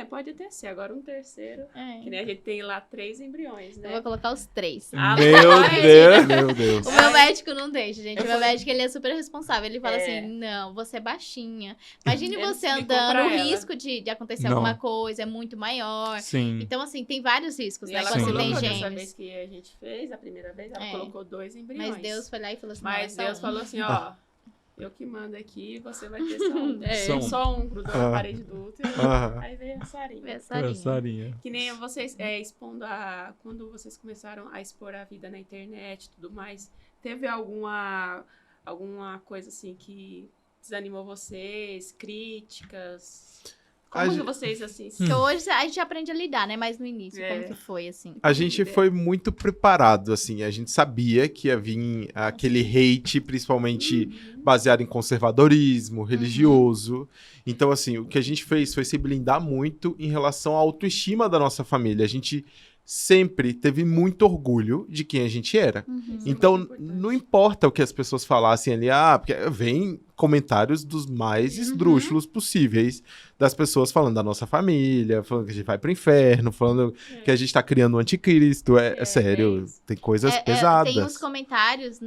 pode até ser. Agora um terceiro. Que É. nem a gente tem lá 3 embriões, Eu né? vou colocar os 3. Ah, Meu mas- Deus. Meu Deus. O meu médico não deixa, gente. Eu O meu falei- médico, ele é super responsável. Ele fala É. assim, não, você é baixinha. Imagine Ele você explicou andando, pra o ela. risco de acontecer Não. alguma coisa é muito maior. Sim. Então, assim, tem vários riscos, E né? ela Quando você Sim. tem colocou dessa gêmeos. vez que a gente fez, a primeira vez, ela É. colocou 2 embriões. Mas Deus foi lá e falou assim, Mas não, é Deus só um. falou assim, ó, eu que mando aqui, você vai ter só um. É. Só um. Grudou na Ah. parede do útero. Aham. Aí veio a Sarinha. Vê essa linha. Sarinha. Que nem vocês expondo quando vocês começaram a expor a vida na internet e tudo mais, teve alguma coisa assim que desanimou vocês? Críticas? Como A que gente- vocês assim Porque hoje a gente aprende a lidar, né? Mas no início, É. como que foi, assim? A gente foi muito preparado, assim. A gente sabia que ia vir aquele hate, principalmente baseado em conservadorismo, religioso. Então, assim, o que a gente fez foi se blindar muito em relação à autoestima da nossa família. A gente sempre teve muito orgulho de quem a gente era. Uhum. Isso é Então, muito importante. não importa o que as pessoas falassem ali, porque vem comentários dos mais esdrúxulos possíveis das pessoas falando da nossa família, falando que a gente vai pro inferno, falando que a gente tá criando o anticristo. É sério, isso. tem coisas pesadas. Tem uns comentários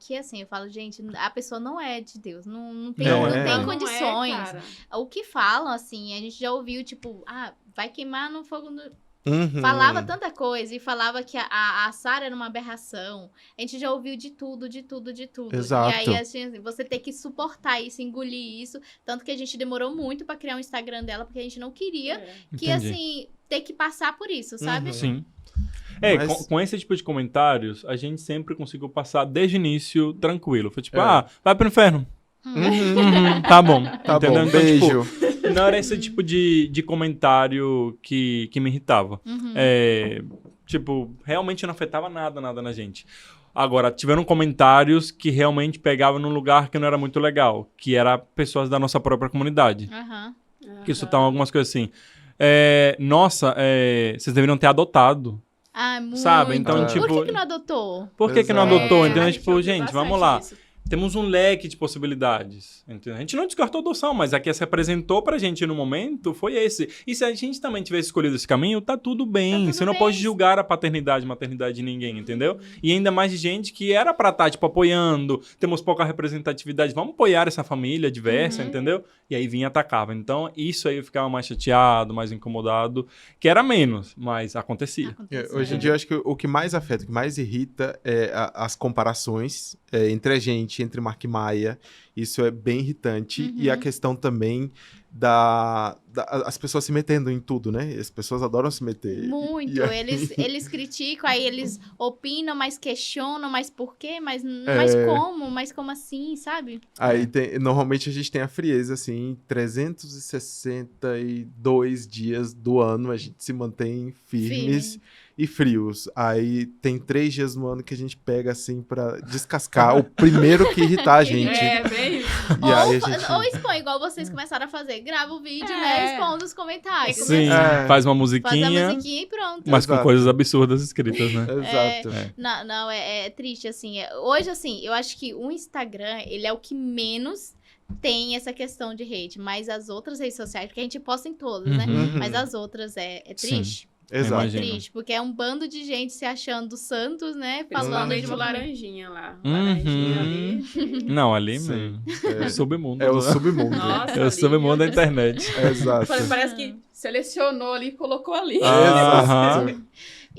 que, assim, eu falo, gente, a pessoa não é de Deus. Não tem, Não não é. tem Não condições. cara. O que falam, assim, a gente já ouviu, tipo, vai queimar no fogo... Uhum. Falava tanta coisa e falava que a Sara era uma aberração. A gente já ouviu de tudo. Exato. E aí, assim, você ter que suportar isso, engolir isso. Tanto que a gente demorou muito pra criar um Instagram dela, porque a gente não queria que, Entendi. assim, ter que passar por isso, sabe? Uhum. Sim. Mas- Com esse tipo de comentários, a gente sempre conseguiu passar desde o início tranquilo. Foi tipo, É. vai pro inferno. Uhum. Tá bom. Tá entendeu? bom, Então, beijo. tipo, não era esse tipo de comentário que me irritava. Uhum. Tipo, realmente não afetava nada na gente. Agora, tiveram comentários que realmente pegavam num lugar que não era muito legal, que era pessoas da nossa própria comunidade. Aham. Que soltavam algumas coisas assim. Nossa, vocês deveriam ter adotado. Ah, muito. Sabe? Então, Por tipo, que não adotou? por que não Exato. adotou? É, Entendeu? a Tipo, ouviu gente, vamos bastante lá. isso. Temos um leque de possibilidades. Entendeu? A gente não descartou a adoção, mas a que se apresentou pra gente no momento foi esse. E se a gente também tivesse escolhido esse caminho, tá tudo bem. tudo Você não bem. pode julgar a paternidade, maternidade de ninguém, entendeu? E ainda mais de gente que era pra estar, tipo, apoiando. Temos pouca representatividade. Vamos apoiar essa família diversa, entendeu? E aí vinha e atacava. Então, isso aí eu ficava mais chateado, mais incomodado, que era menos, mas acontecia. Hoje em dia, eu acho que o que mais afeta, o que mais irrita é as comparações entre a gente, entre Mark e Maia. Isso é bem irritante. E a questão também as pessoas se metendo em tudo, né? As pessoas adoram se meter. Muito. E aí- Eles criticam, aí eles opinam, mas questionam, mas por quê? Mas como? Mas como assim, sabe? Aí normalmente a gente tem a frieza, assim, 362 dias do ano a gente se mantém firmes e frios. Aí tem 3 dias no ano que a gente pega, assim, pra descascar o primeiro que irritar a gente. É, bem isso. E aí a gente... Ou expõe, igual vocês começaram a fazer. Grava o vídeo, né? Expondo os comentários. Sim, É. faz uma Faz a musiquinha, musiquinha e pronto. mas com Exato. coisas absurdas escritas, né? Exato. Não, é triste, assim. Hoje, assim, eu acho que o Instagram, ele é o que menos tem essa questão de hate, mas as outras redes sociais, porque a gente posta em todas, né? Uhum. Mas as outras é triste. Exato. É Imagino. triste, porque é um bando de gente se achando santos, né? Falando Principalmente de o uma laranjinha lá. Uhum. Laranjinha ali. Não, ali, Sim. mano, É. o submundo. É o né? submundo. Nossa, É o ali, submundo da meu Deus. internet. Exato. Parece que selecionou ali e colocou ali. Aham.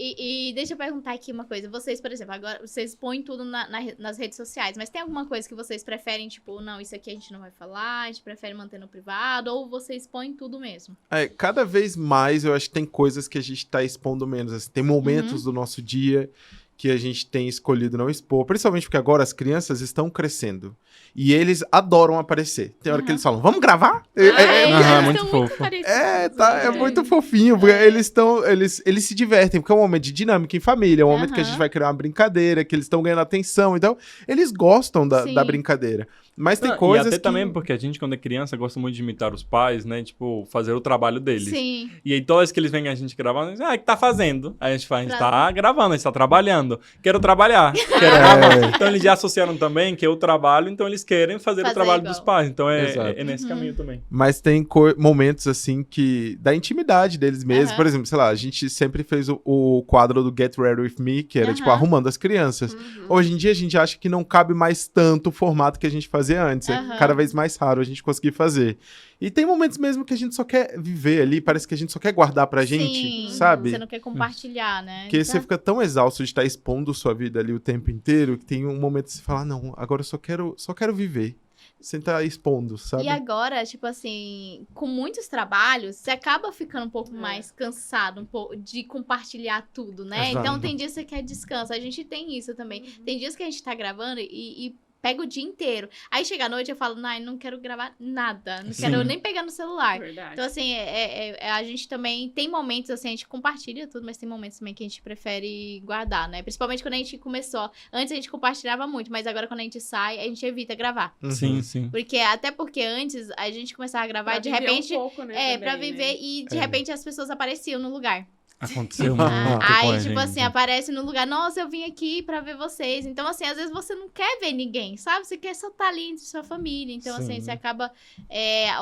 E deixa eu perguntar aqui uma coisa. Vocês, por exemplo, agora vocês põem tudo nas redes sociais, mas tem alguma coisa que vocês preferem, tipo, não, isso aqui a gente não vai falar, a gente prefere manter no privado, ou vocês põem tudo mesmo? Cada vez mais eu acho que tem coisas que a gente tá expondo menos. Assim, tem momentos do nosso dia que a gente tem escolhido não expor, principalmente porque agora as crianças estão crescendo. E eles adoram aparecer. Tem hora que eles falam, vamos gravar? Aham, muito estão fofo. parecidos. É muito fofinho, porque eles se divertem, porque é um momento de dinâmica em família, é um momento que a gente vai criar uma brincadeira, que eles estão ganhando atenção, então eles gostam Sim. da brincadeira. Mas tem Não, coisas e até que... também porque a gente, quando é criança, gosta muito de imitar os pais, né? Tipo, fazer o trabalho deles. Sim. E aí, todas que eles veem a gente gravando, dizem, o que tá fazendo? Aí a gente fala, a gente Pra- tá gravando, a gente tá trabalhando. Quero trabalhar, quero gravar. Então, eles já associaram também que eu trabalho, então eles querem fazer o Fazer trabalho igual. dos pais. Então, Exato. é nesse caminho também. Mas tem momentos, assim, que... da intimidade deles mesmos. Aham. Por exemplo, sei lá, a gente sempre fez o quadro do Get Ready With Me, que era, tipo, Aham. arrumando as crianças. Hoje em dia, a gente acha que não cabe mais tanto o formato que a gente fazia antes. Aham. É cada vez mais raro a gente conseguir fazer. E tem momentos mesmo que a gente só quer viver ali, parece que a gente só quer guardar pra gente, Sim. sabe? Você não quer compartilhar, né? Porque você fica tão exausto de estar expondo sua vida ali o tempo inteiro, que tem um momento que você fala, não, agora eu só quero viver. Sem estar expondo, sabe? E agora, tipo assim, com muitos trabalhos, você acaba ficando um pouco mais cansado, um pouco de compartilhar tudo, né? Exato. Então tem dias que você quer descanso, a gente tem isso também. Tem dias que a gente tá gravando e pega o dia inteiro. Aí chega à noite eu falo, não quero gravar nada, não quero Sim. nem pegar no celular. Verdade. Então, assim, a gente também tem momentos, assim, a gente compartilha tudo, mas tem momentos também que a gente prefere guardar, né? Principalmente quando a gente começou. Antes a gente compartilhava muito, mas agora quando a gente sai, a gente evita gravar. Uhum. Sim, sim. Até porque antes a gente começava a gravar Pra e de viver repente. um pouco, né, Pra também, viver né? e de repente as pessoas apareciam no lugar. Aconteceu muito com Aí, a tipo gente. assim, aparece no lugar, nossa, eu vim aqui pra ver vocês. Então, assim, às vezes você não quer ver ninguém, sabe? Você quer só estar ali entre sua família. Então, assim, Sim. você acaba.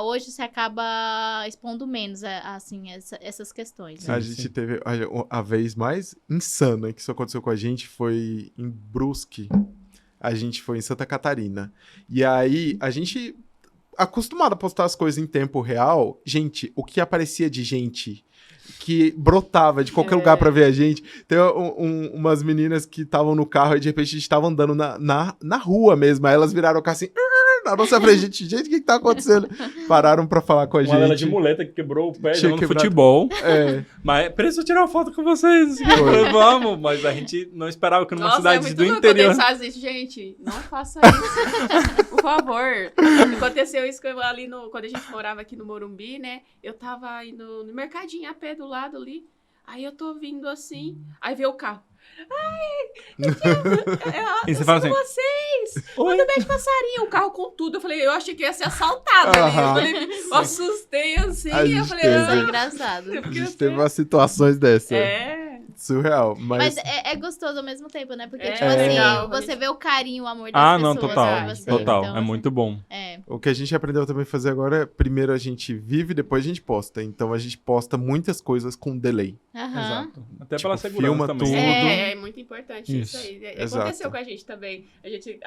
Hoje você acaba expondo menos, assim, essas questões. Sim, A gente teve a vez mais insana que isso aconteceu com a gente foi em Brusque. A gente foi em Santa Catarina. E aí, a gente, acostumado a postar as coisas em tempo real, gente, o que aparecia de gente que brotava de qualquer lugar pra ver a gente. Tem umas meninas que estavam no carro e de repente a gente tava andando na rua mesmo. Aí elas viraram o carro assim, na nossa frente, gente, o que tá acontecendo? Pararam pra falar com a Uma dela gente. de muleta que quebrou o pé Tinha jogando quebrado. futebol. É. Mas preciso tirar uma foto com vocês. Eu falei, vamos, mas a gente não esperava que numa Nossa, cidade muito do louco interior. quando eles fazem isso. Gente, não faça isso. Por favor. Aconteceu isso ali quando a gente morava aqui no Morumbi, né? Eu tava indo no mercadinho a pé do lado ali. Aí eu tô vindo assim, aí veio o carro. E você fala assim, Vocês! oi? Manda beijo passarinho, o carro com tudo. Eu falei, eu achei que ia ser assaltado ali. Eu Aham. falei, eu assustei assim. A Eu gente falei, teve. Isso é ah, engraçado. eu A queria gente teve ser- umas situações dessas. É. surreal. Mas Mas, é gostoso ao mesmo tempo, né? Porque, É tipo assim, legal, você vê o carinho, o amor das Ah, pessoas. não, total. por você. Total. Então, É muito bom. o que a gente aprendeu também a fazer agora é, primeiro a gente vive, depois a gente posta. Então a gente posta muitas coisas com delay. Aham. Exato. Até Tipo, pela segurança filma também. tudo. É muito importante isso, Isso. aí. Exato. Aconteceu com a gente também. A gente,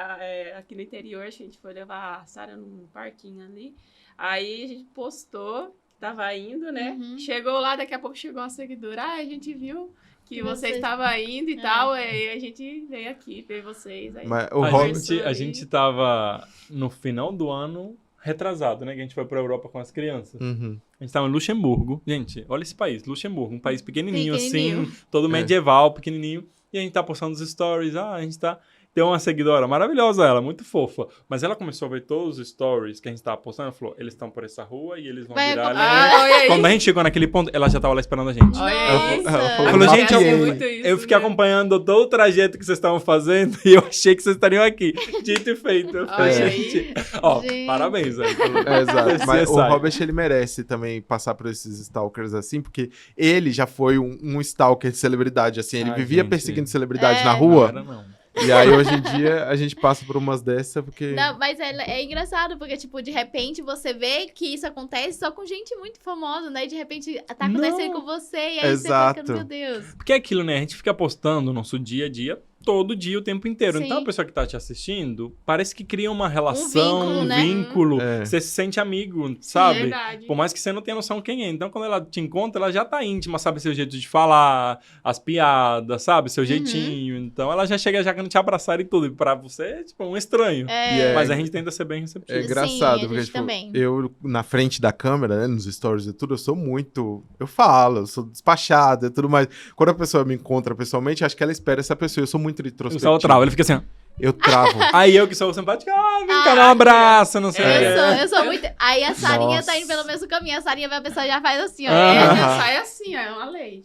aqui no interior, a gente foi levar a Sarah num parquinho ali. Aí a gente postou, tava indo, né? Uhum. Chegou lá, daqui a pouco chegou uma seguidora. A gente viu que Que você vocês- estava indo e tal. Aí a gente veio aqui ver vocês. Aí Mas o A Robert. gente, a gente tava no final do ano retrasado, né? Que a gente foi pra Europa com as crianças. Uhum. A gente tava em Luxemburgo. Gente, olha esse país, Luxemburgo. Um país pequenininho, Pequenininho. assim, todo medieval, pequenininho. E a gente tá postando os stories. A gente tá... Tem uma seguidora maravilhosa, ela, muito fofa. Mas ela começou a ver todos os stories que a gente tava postando. Ela falou, eles estão por essa rua e eles vão Vai virar ali. acompanhar. olha aí. Quando a gente chegou naquele ponto, ela já tava lá esperando a gente. Olha Ela aí. falou- ela Nossa. falou, Falou, gente, "Mapeei." muito isso, Eu fiquei né? acompanhando todo o trajeto que vocês estavam fazendo e eu achei que vocês estariam aqui. Dito e feito. Eu falei, Olha gente, ó, Gente. parabéns aí. É, exato. Mas o CSI. Robert, ele merece também passar por esses stalkers assim, porque ele já foi um stalker de celebridade, assim. Ele Ai, via gente. perseguindo celebridade É. na Não rua. era, não. E aí, hoje em dia, a gente passa por umas dessas, porque... Não, mas é engraçado, porque, tipo, de repente você vê que isso acontece só com gente muito famosa, né? E de repente tá acontecendo Não. com você, e aí Exato. você fica, meu Deus. Porque é aquilo, né? A gente fica postando o nosso dia a dia todo dia, o tempo inteiro. Sim. Então a pessoa que tá te assistindo, parece que cria uma relação, vínculo, um né? vínculo. É. Você se sente amigo, sabe? Verdade. Por mais que você não tenha noção quem é. Então, quando ela te encontra, ela já tá íntima, sabe seu jeito de falar, as piadas, sabe? Seu jeitinho. Então, ela já chega já querendo te abraçar e tudo. E pra você é, tipo, um estranho. É, E é- Mas a gente tenta ser bem receptivo. É Sim, engraçado, a porque, gente tipo, também. eu, na frente da câmera, né, nos stories e tudo, eu sou muito... Eu falo, eu sou despachado e tudo mais. Quando a pessoa me encontra pessoalmente, acho que ela espera essa pessoa. Eu sou muito O retrospectivo. Gustavo trava, ele fica assim, ó. Eu travo. Aí eu que sou simpático, vem cá, dá um abraço, não sei o quê. Eu sou muito. Aí a Sarinha Nossa. tá indo pelo mesmo caminho. A Sarinha vai, a pessoa já faz assim, ó. Ah. É, sai assim, ó, é uma lei.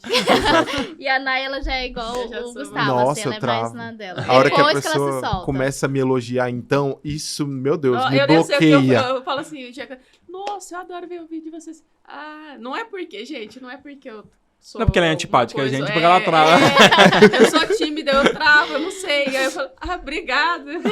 E a Nay, ela já é igual Eu já o sou- Gustavo, Nossa, assim, ela eu é mais travo. na dela. A hora que a Depois que ela se pessoa solta. começa a me elogiar, então, isso, meu Deus, me Eu sei o que bloqueia. eu falo assim, nossa, eu adoro ver o vídeo de vocês. Ah, não é porque, gente, não é porque eu sou... Não é porque ela é uma antipática, coisa- gente, porque ela trava. eu sou tímida, eu travo, eu não sei. Aí eu falo, obrigada. Eu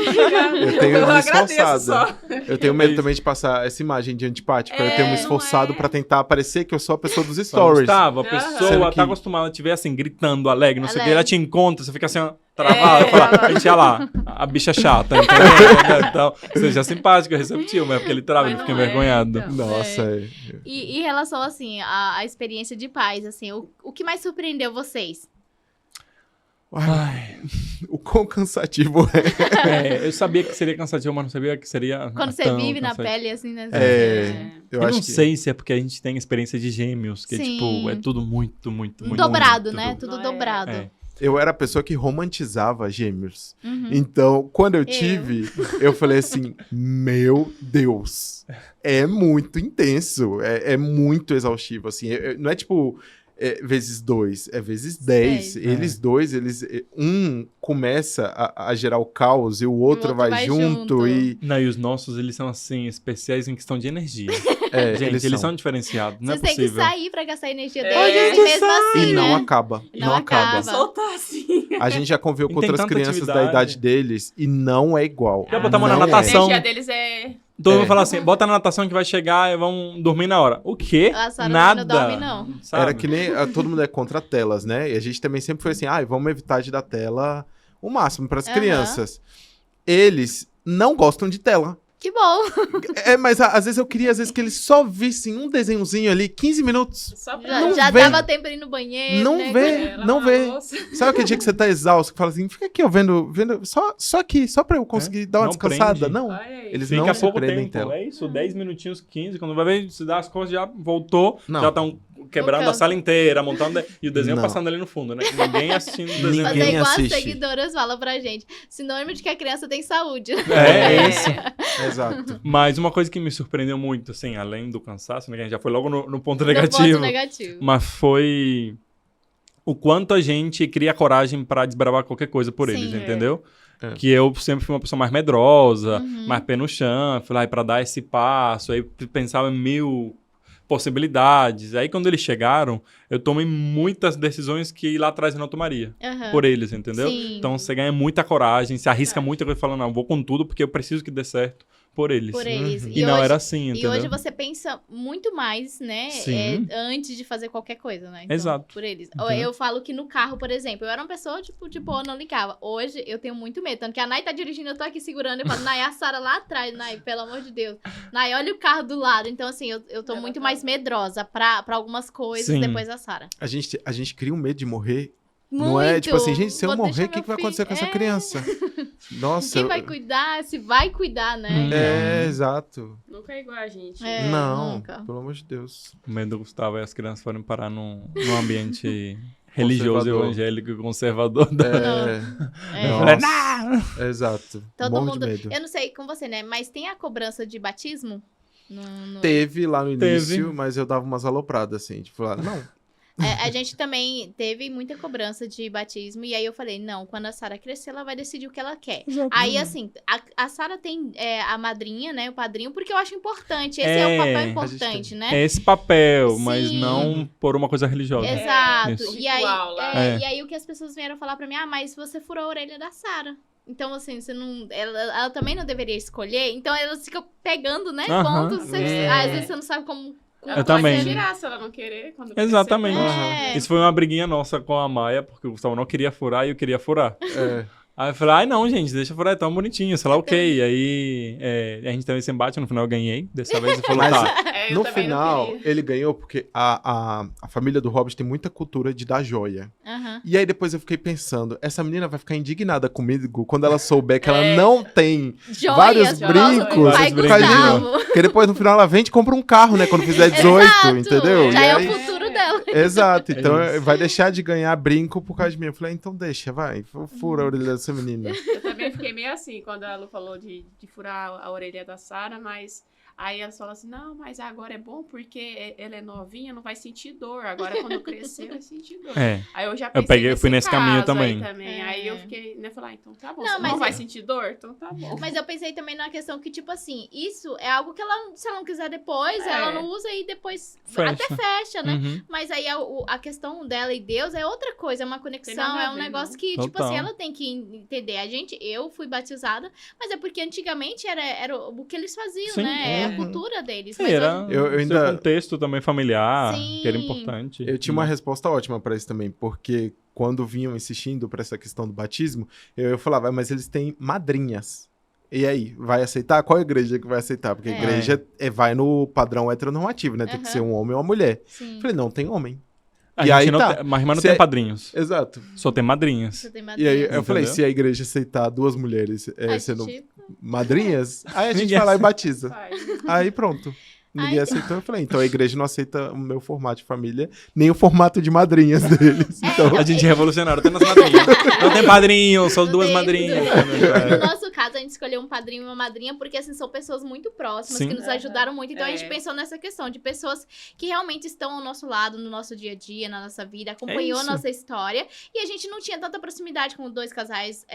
tenho eu me agradeço esforçado. só. Eu tenho medo isso. também de passar essa imagem de antipática. É, eu tenho me não esforçado é. pra tentar parecer que eu sou a pessoa dos Só stories. Gustavo, a Aham. pessoa Sendo que- tá acostumada a te ver assim, gritando, alegre, não sei o que, Alegre. ela te encontra, você fica assim, ó, travada, É. fala, gente, olha lá, a bicha chata, entendeu? Então, seja simpático, receptivo, mas é porque ele trava, Mas ele fica não é, envergonhado. então. Nossa, é. E em relação, assim, à experiência de pais, assim, o que mais surpreendeu vocês? Ai, O quão cansativo é. eu sabia que seria cansativo, mas não sabia que seria Quando você tão vive na cansativo. pele, assim, né? É. Eu Eu acho não que... sei se é porque a gente tem experiência de gêmeos, que Sim. tipo, é tudo muito, muito, muito. Dobrado, muito né? duro. Tudo É. dobrado. É. Eu era a pessoa que romantizava gêmeos. Uhum. Então, quando eu tive, eu falei assim, meu Deus, é muito intenso, é muito exaustivo, assim, não é tipo vezes 2, é vezes 10. 10. Eles dois, um começa a gerar o caos e o outro, outro vai vai junto, junto. e Não, e os nossos, eles são assim, especiais em questão de energia. Gente, eles são diferenciados, não Vocês é têm que possível. sair pra gastar a energia É. deles, Ô, e mesmo assim, E não né? acaba, Não não acaba. acaba. Soltar assim. A gente já conviveu E com tem outras tanta crianças da atividade. idade deles e não é igual. Já botamos na Não é. natação. A energia deles é... Todo mundo É. fala assim, bota na natação que vai chegar e vão dormir na hora. O quê? A Sara Nada. não dorme, não. Sabe? Era que nem todo mundo é contra telas, né? E a gente também sempre foi assim, vamos evitar de dar tela o máximo para as Aham. crianças. Eles não gostam de tela. Que bom. Mas às vezes eu queria que eles só vissem um desenhozinho ali, 15 minutos. Só pra... Já, Não já vê. dava tempo de ir no banheiro, Não né? vê. Lavar não a vê. louça. Sabe aquele dia que você tá exausto, que fala assim, fica aqui, ó, vendo só aqui, só pra eu conseguir dar uma não descansada. prende. Não, Olha aí. eles Fica não se pouco prendem em tempo, tela. é isso, 10 minutinhos, 15, quando vai ver, se dá as costas, já voltou, Não. já estão quebrando a canto. sala inteira, montando, e o desenho Não. passando ali no fundo, né? Ninguém assistindo o desenho. Fazer Ninguém igual assiste. as seguidoras falam pra gente. Sinônimo de que a criança tem saúde. É isso. Exato. Mas uma coisa que me surpreendeu muito, assim, além do cansaço, né, que a gente já foi logo no ponto No negativo, ponto negativo. mas foi o quanto a gente cria coragem pra desbravar qualquer coisa por Sim, eles, é. entendeu? É. Que eu sempre fui uma pessoa mais medrosa, Uhum. mais pé no chão, fui lá pra dar esse passo, aí pensava em mil possibilidades. Aí, quando eles chegaram, eu tomei muitas decisões que lá atrás eu não tomaria. Aham. Por eles, entendeu? Sim. Então, você ganha muita coragem, se arrisca muita coisa, falando, não, vou com tudo porque eu preciso que dê certo por eles. Por eles. E não era assim, E entendeu? hoje você pensa muito mais, né? Sim. Antes de fazer qualquer coisa, né? Então, Exato. por eles. Entendeu? Eu falo que no carro, por exemplo, eu era uma pessoa, tipo, eu não ligava. Hoje eu tenho muito medo. Tanto que a Nay tá dirigindo, eu tô aqui segurando. Eu falo, Nay, a Sara lá atrás, Nay, pelo amor de Deus. Nay, olha o carro do lado. Então, assim, eu tô Ela muito tá- mais medrosa pra algumas coisas Sim. depois da Sara. A gente cria um medo de morrer. Não é tipo assim, gente, se eu Vou morrer, deixar o que meu vai acontecer com filho- essa criança? Nossa. Quem vai cuidar? Se vai cuidar, né? É, exato. Nunca é igual a gente. É, Não, nunca. pelo amor de Deus. O medo do Gustavo é as crianças forem parar num ambiente religioso, Conservador. evangélico e conservador. É. Eu Nossa. falei, não! Exato. Todo Morro mundo. de medo. Eu não sei com você, né? Mas tem a cobrança de batismo? Teve lá no Teve. início, mas eu dava umas alopradas, assim. Tipo, não. A gente também teve muita cobrança de batismo. E aí eu falei, não, quando a Sara crescer, ela vai decidir o que ela quer. Aí, assim, a Sara tem a madrinha, né? O padrinho, porque eu acho importante. Esse é um papel a gente importante, né? É esse papel, mas Sim. não por uma coisa religiosa. Exato. Isso. E aí, Ritual lá. e aí o que as pessoas vieram falar pra mim, mas você furou a orelha da Sara. Então, assim, você não. Ela também não deveria escolher. Então, elas ficam pegando, né? Aham. Pontos. É. Às vezes você não sabe como. Ela Eu pode também. tirar se ela não querer. Quando Exatamente. É. Isso foi uma briguinha nossa com a Maia, porque o Gustavo não queria furar e eu queria furar. É. Aí eu falei, ai não, gente, deixa eu furar, é tão bonitinho, sei lá, ok. Aí a gente teve esse embate, no final eu ganhei. Dessa vez ele falou, Mas- tá. É, eu No também não final, queria. ele ganhou porque a família do Hobbit tem muita cultura de dar joia. Aham. E aí depois eu fiquei pensando, essa menina vai ficar indignada comigo quando ela souber que ela É. não tem Joias, vários joias, brincos. Pai vários Gustavo. Porque depois no final ela vende e compra um carro, né? Quando fizer 18, Exato. entendeu? Já E é aí- o futuro dela. Exato, então É isso. vai deixar de ganhar brinco por causa de mim. Eu falei, então deixa, vai, fura a orelha dessa menina. Eu também fiquei meio assim quando a Lu falou de furar a orelha da Sara, mas aí ela falou assim, não, mas agora é bom porque ela é novinha, não vai sentir dor. Agora quando crescer vai sentir dor. É. Aí eu já pensei peguei- fui nesse caminho caso aí também. Aí eu É. fiquei, né, falar, então tá bom, Não, você mas não vai eu- sentir dor? Então tá bom. Mas eu pensei também na questão que, tipo assim, isso é algo que ela, se ela não quiser depois, É. ela não usa e depois Fecha. até fecha, né? Uhum. Mas aí a questão dela e Deus é outra coisa, é uma Tem conexão, nada a é um ver, negócio não. que, tipo Total. assim, ela tem que entender. Eu fui batizada, mas é porque antigamente era o que eles faziam, Sim. né? É a Uhum. cultura deles. Sim, Mas era Eu seu ainda- contexto também familiar, Sim. que era importante. Eu tinha uma resposta ótima pra isso também, porque quando vinham insistindo pra essa questão do batismo, eu falava, mas eles têm madrinhas. E aí, vai aceitar? Qual igreja que vai aceitar? Porque a É. igreja vai no padrão heteronormativo, né? Tem que Aham. ser um homem ou uma mulher. Sim. Eu falei, não, tem homem. A E gente aí não tá. tem- mas não Se tem é- padrinhos, Exato. só tem madrinhas. Você tem E aí madrinha. eu falei, Entendeu? se a igreja aceitar duas mulheres Ai, sendo tipo, madrinhas, aí a gente Ninguém vai lá e batiza. Faz. Aí pronto. Ninguém Ai. aceitou. Eu falei, então a igreja não aceita o meu formato de família, nem o formato de madrinhas deles. Então, A gente é revolucionário, tem nas madrinhas. Não tem padrinho, só Não duas tem. madrinhas. No nosso caso, a gente escolheu um padrinho e uma madrinha porque, assim, são pessoas muito próximas, Sim. que nos ajudaram muito. Então, a gente É. pensou nessa questão de pessoas que realmente estão ao nosso lado, no nosso dia a dia, na nossa vida, acompanhou a isso. nossa história. E a gente não tinha tanta proximidade com dois casais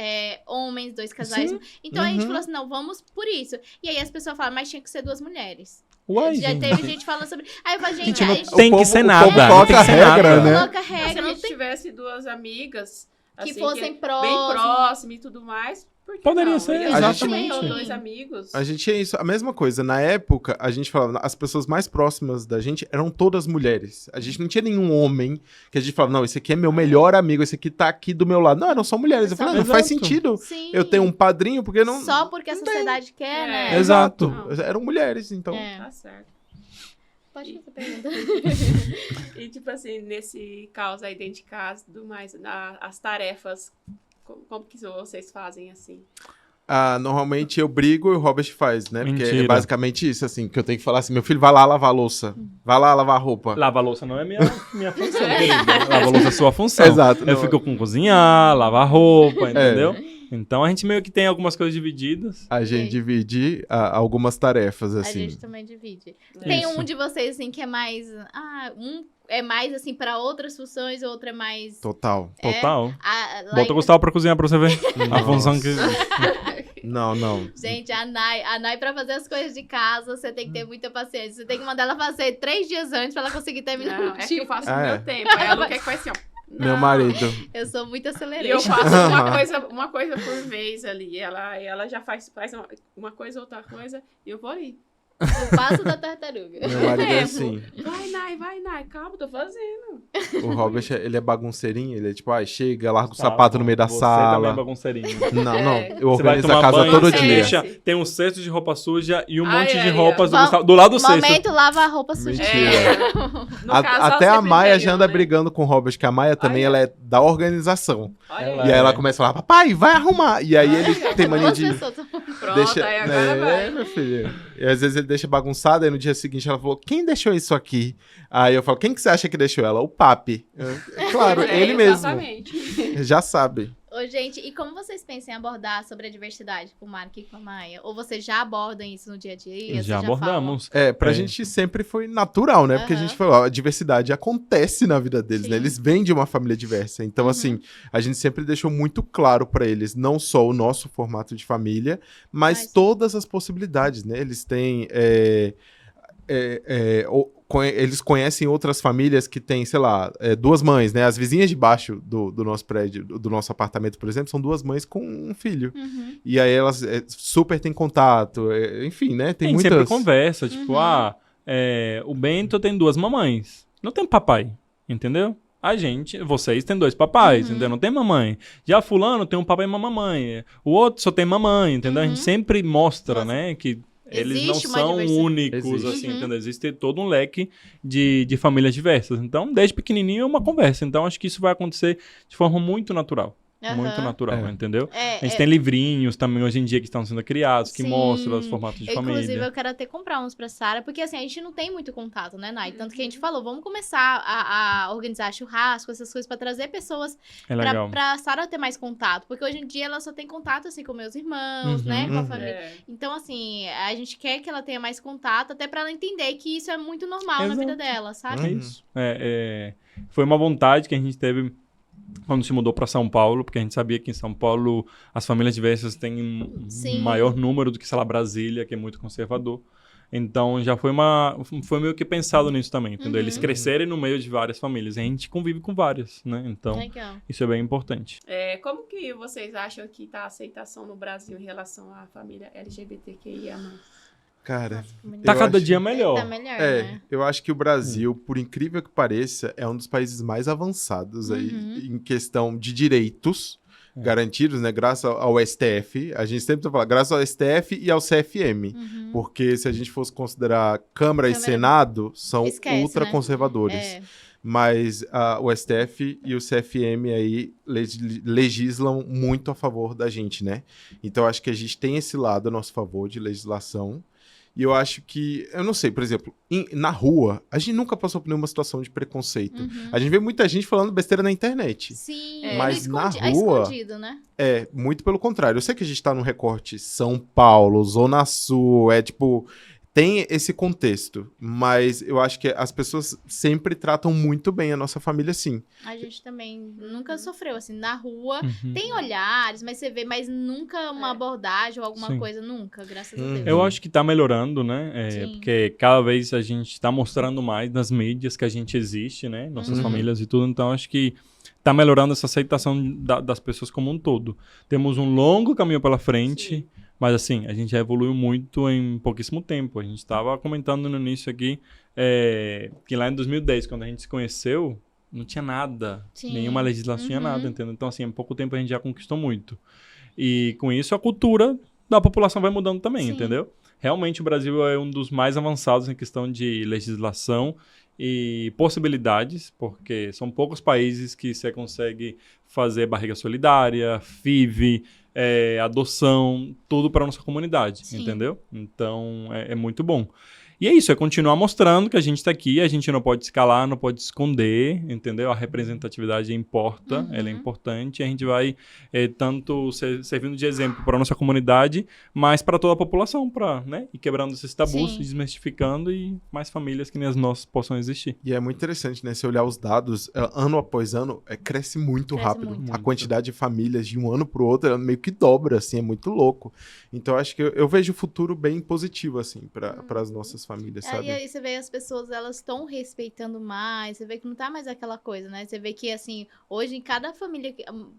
homens, dois casais. Sim. Então, a gente Uhum. falou assim, não, vamos por isso. E aí, as pessoas falam, mas tinha que ser duas mulheres. Uai, Já gente. teve gente falando sobre... Aí eu falei, gente, Gente, não a gente tem O que povo- ser o nada. povo não coloca tem que ser regra, nada. né? coloca Se regra, a não gente tem tivesse duas amigas que assim, fossem bem próximas. próximas e tudo mais, por que Poderia não? ser, E a gente exatamente. tem dois amigos. a gente é isso. A mesma coisa. Na época, a gente falava, as pessoas mais próximas da gente eram todas mulheres. A gente não tinha nenhum homem que a gente falava, não, esse aqui é meu melhor amigo, esse aqui tá aqui do meu lado. Não, eram só mulheres. Eu falei, não faz Exato. sentido. Sim. Eu tenho um padrinho, porque não. Só porque a sociedade quer, né? É. Exato. Não. Eram mulheres, então. É. Tá certo. Pode fazer pergunta. E, tipo assim, nesse caos aí dentro de casa e tudo mais, as tarefas, como que vocês fazem assim? Normalmente eu brigo e o Robert faz, né? Porque é Mentira. basicamente isso, assim, que eu tenho que falar assim, meu filho, vai lá lavar a louça. Vai lá lavar a roupa. Lavar louça não é minha função, querida. Lavar louça é sua função. Exato, Eu não. fico com cozinhar, lavar roupa, entendeu? Então a gente meio que tem algumas coisas divididas. A gente divide algumas tarefas, A assim. gente também divide. Tem Isso. um de vocês, assim, que é mais... um é mais, assim, pra outras funções, outro é mais... Total. Total. lá Bota o Gustavo pra cozinhar pra você ver. A Nossa. função que... Não, não. Gente, a Nai, pra fazer as coisas de casa, você tem que ter muita paciência. Você tem que mandar ela fazer 3 dias antes pra ela conseguir terminar. Não, é que eu faço no Ah, é. meu tempo. Aí ela quer que faz assim, ó. Meu Não. marido. Eu sou muito E eu acelerada. faço uma coisa por vez ali. Ela já faz uma coisa, outra coisa, e eu vou ali. O passo da tartaruga. Meu marido é Tempo. assim. Vai, Nai, calma, tô fazendo. O Robert, ele é bagunceirinho. Ele é tipo, chega, larga o Tá sapato bom, no meio da você também é sala. bagunceirinho. Não, É. eu Você vai organizo tomar a casa banho, todo você dia. deixa, tem um cesto de roupa suja e um Ai, monte de ai, roupas do, ai. Gustavo, do lado do cesto. Momento, lava a roupa suja. Mentira. No casal Até a sempre Maia tem já um, anda né? brigando com o Robert, que a Maia também Olha. ela é da organização. Olha Ela E aí. aí ela É. começa a falar, papai, vai arrumar. E aí ele tem mania Duas de... pessoas. Pronto, Deixa, aí agora vai. meu filho. E às vezes ele deixa bagunçado, aí no dia seguinte ela falou, quem deixou isso aqui? Aí eu falo, quem que você acha que deixou ela? O papi. Claro, É, ele mesmo. exatamente. Já sabe. Ô, gente, e como vocês pensam em abordar sobre a diversidade com o Marco e com a Maia? Ou vocês já abordam isso no dia a dia? Vocês Já abordamos. Pra É. gente sempre foi natural, né? Porque a Aham. gente falou, ó, a diversidade acontece na vida deles, né? Sim. Eles vêm de uma família diversa. Então, Uhum. assim, a gente sempre deixou muito claro pra eles, não só o nosso formato de família, mas Mas- todas as possibilidades, né? Eles têm... eles conhecem outras famílias que têm, sei lá, 2 mães, né? As vizinhas de baixo do nosso prédio, do nosso apartamento, por exemplo, são 2 mães com um filho. Uhum. E aí elas super têm contato, enfim, né? Tem A gente muitas... sempre conversa, tipo, Uhum. o Bento tem 2 mamães. Não tem papai, entendeu? Vocês têm 2 papais, Uhum. entendeu? Não tem mamãe. Já fulano tem um papai e uma mamãe. O outro só tem mamãe, entendeu? A Uhum. gente sempre mostra, Nossa. né, que eles Existe não uma são diversidade. únicos, Existe. assim, Uhum. entendeu? Existe todo um leque de famílias diversas. Então, desde pequenininho é uma conversa. Então, acho que isso vai acontecer de forma muito natural. Muito Aham. natural, É. entendeu? É, A gente tem livrinhos também hoje em dia que estão sendo criados, que Sim. mostram os formatos de Inclusive, família. eu quero até comprar uns pra Sara, porque assim, a gente não tem muito contato, né, Nai? Tanto que a Uhum. gente falou, vamos começar a organizar churrasco, essas coisas, pra trazer pessoas É legal. pra Sara ter mais contato. Porque hoje em dia ela só tem contato, assim, com meus irmãos, né, com a Uhum. família. É. Então, assim, a gente quer que ela tenha mais contato, até pra ela entender que isso é muito normal na Exato. vida dela, sabe? É isso. Foi uma vontade que a gente teve quando se mudou para São Paulo, porque a gente sabia que em São Paulo as famílias diversas têm um Sim. maior número do que, sei lá, Brasília, que é muito conservador. Então já foi meio que pensado nisso também, entendeu? Uhum. Eles crescerem no meio de várias famílias. E a gente convive com várias, né? Então Legal. isso é bem importante. Como que vocês acham que tá a aceitação no Brasil em relação à família LGBTQIA+. Cara, Tá Eu cada acho- dia melhor. Tá melhor, né? eu acho que o Brasil, por incrível que pareça, é um dos países mais avançados aí Uhum. em questão de direitos É. garantidos, né? Graças ao STF. A gente sempre fala, graças ao STF e ao CFM. Uhum. Porque se a gente fosse considerar Câmara e Câmara- Senado, são Esquece, ultraconservadores. É. Mas o STF e o CFM aí legislam muito a favor da gente, né? Então acho que a gente tem esse lado a nosso favor de legislação. E eu acho que, eu não sei, por exemplo, na rua, a gente nunca passou por nenhuma situação de preconceito. Uhum. A gente vê muita gente falando besteira na internet. Sim, Mas no na é rua- escondido, né? Muito pelo contrário. Eu sei que a gente tá no recorte São Paulo, Zona Sul, tem esse contexto, mas eu acho que as pessoas sempre tratam muito bem a nossa família, sim. A gente também nunca sofreu, assim, na rua. Uhum. Tem olhares, mas você vê, mas nunca uma abordagem ou alguma Sim. coisa, nunca, graças a Uhum. Deus. Eu acho que tá melhorando, né? Sim. Porque cada vez a gente tá mostrando mais nas mídias que a gente existe, né? Nossas Uhum. famílias e tudo. Então, acho que tá melhorando essa aceitação das pessoas como um todo. Temos um longo caminho pela frente, Sim. mas assim, a gente já evoluiu muito em pouquíssimo tempo. A gente tava comentando no início aqui que lá em 2010, quando a gente se conheceu, não tinha nada. Sim. Nenhuma legislação tinha Uhum. nada, entendeu? Então, assim, em pouco tempo a gente já conquistou muito. E com isso, a cultura da população vai mudando também, Sim. entendeu? Realmente, o Brasil é um dos mais avançados em questão de legislação e possibilidades, porque são poucos países que você consegue fazer barriga solidária, FIV, adoção, tudo para nossa comunidade, Sim. entendeu? Então, é muito bom. E é isso, é continuar mostrando que a gente tá aqui, a gente não pode escalar, não pode esconder, entendeu? A representatividade importa, ela é importante, e a gente vai tanto servindo de exemplo para nossa comunidade, mas para toda a população, para, né, ir quebrando esses tabus, Sim. desmistificando e mais famílias que nem as nossas possam existir. E é muito interessante, né? Se olhar os dados, ano após ano, cresce muito Cresce rápido. muito. A quantidade de famílias de um ano pro outro meio que dobra, assim, é muito louco. Então, acho que eu vejo o futuro bem positivo, assim, para as nossas famílias, sabe? E aí você vê as pessoas, elas estão respeitando mais, você vê que não tá mais aquela coisa, né? Você vê que, assim, hoje em cada família,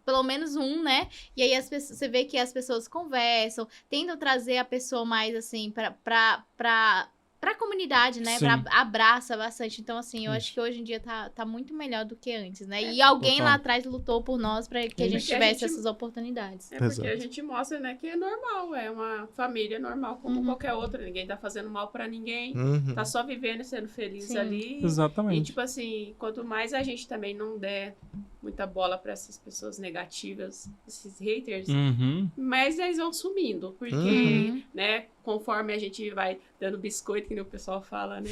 pelo menos um, né? E aí você vê que as pessoas conversam, tentam trazer a pessoa mais, assim, pra comunidade, né? Sim. Abraça bastante. Então, assim, eu acho que hoje em dia tá muito melhor do que antes, né? E alguém total. lá atrás lutou por nós pra que a gente Porque a tivesse gente- essas oportunidades. É porque Exato. a gente mostra, né, que é normal, é uma família normal como qualquer outra, ninguém tá fazendo mal pra ninguém, Uhum. tá só vivendo e sendo feliz Sim. ali. E, Exatamente. tipo assim, quanto mais a gente também não der muita bola pra essas pessoas negativas, esses haters, Uhum. mais eles vão sumindo, porque, Uhum. né, conforme a gente vai dando biscoito, que nem o pessoal fala, né,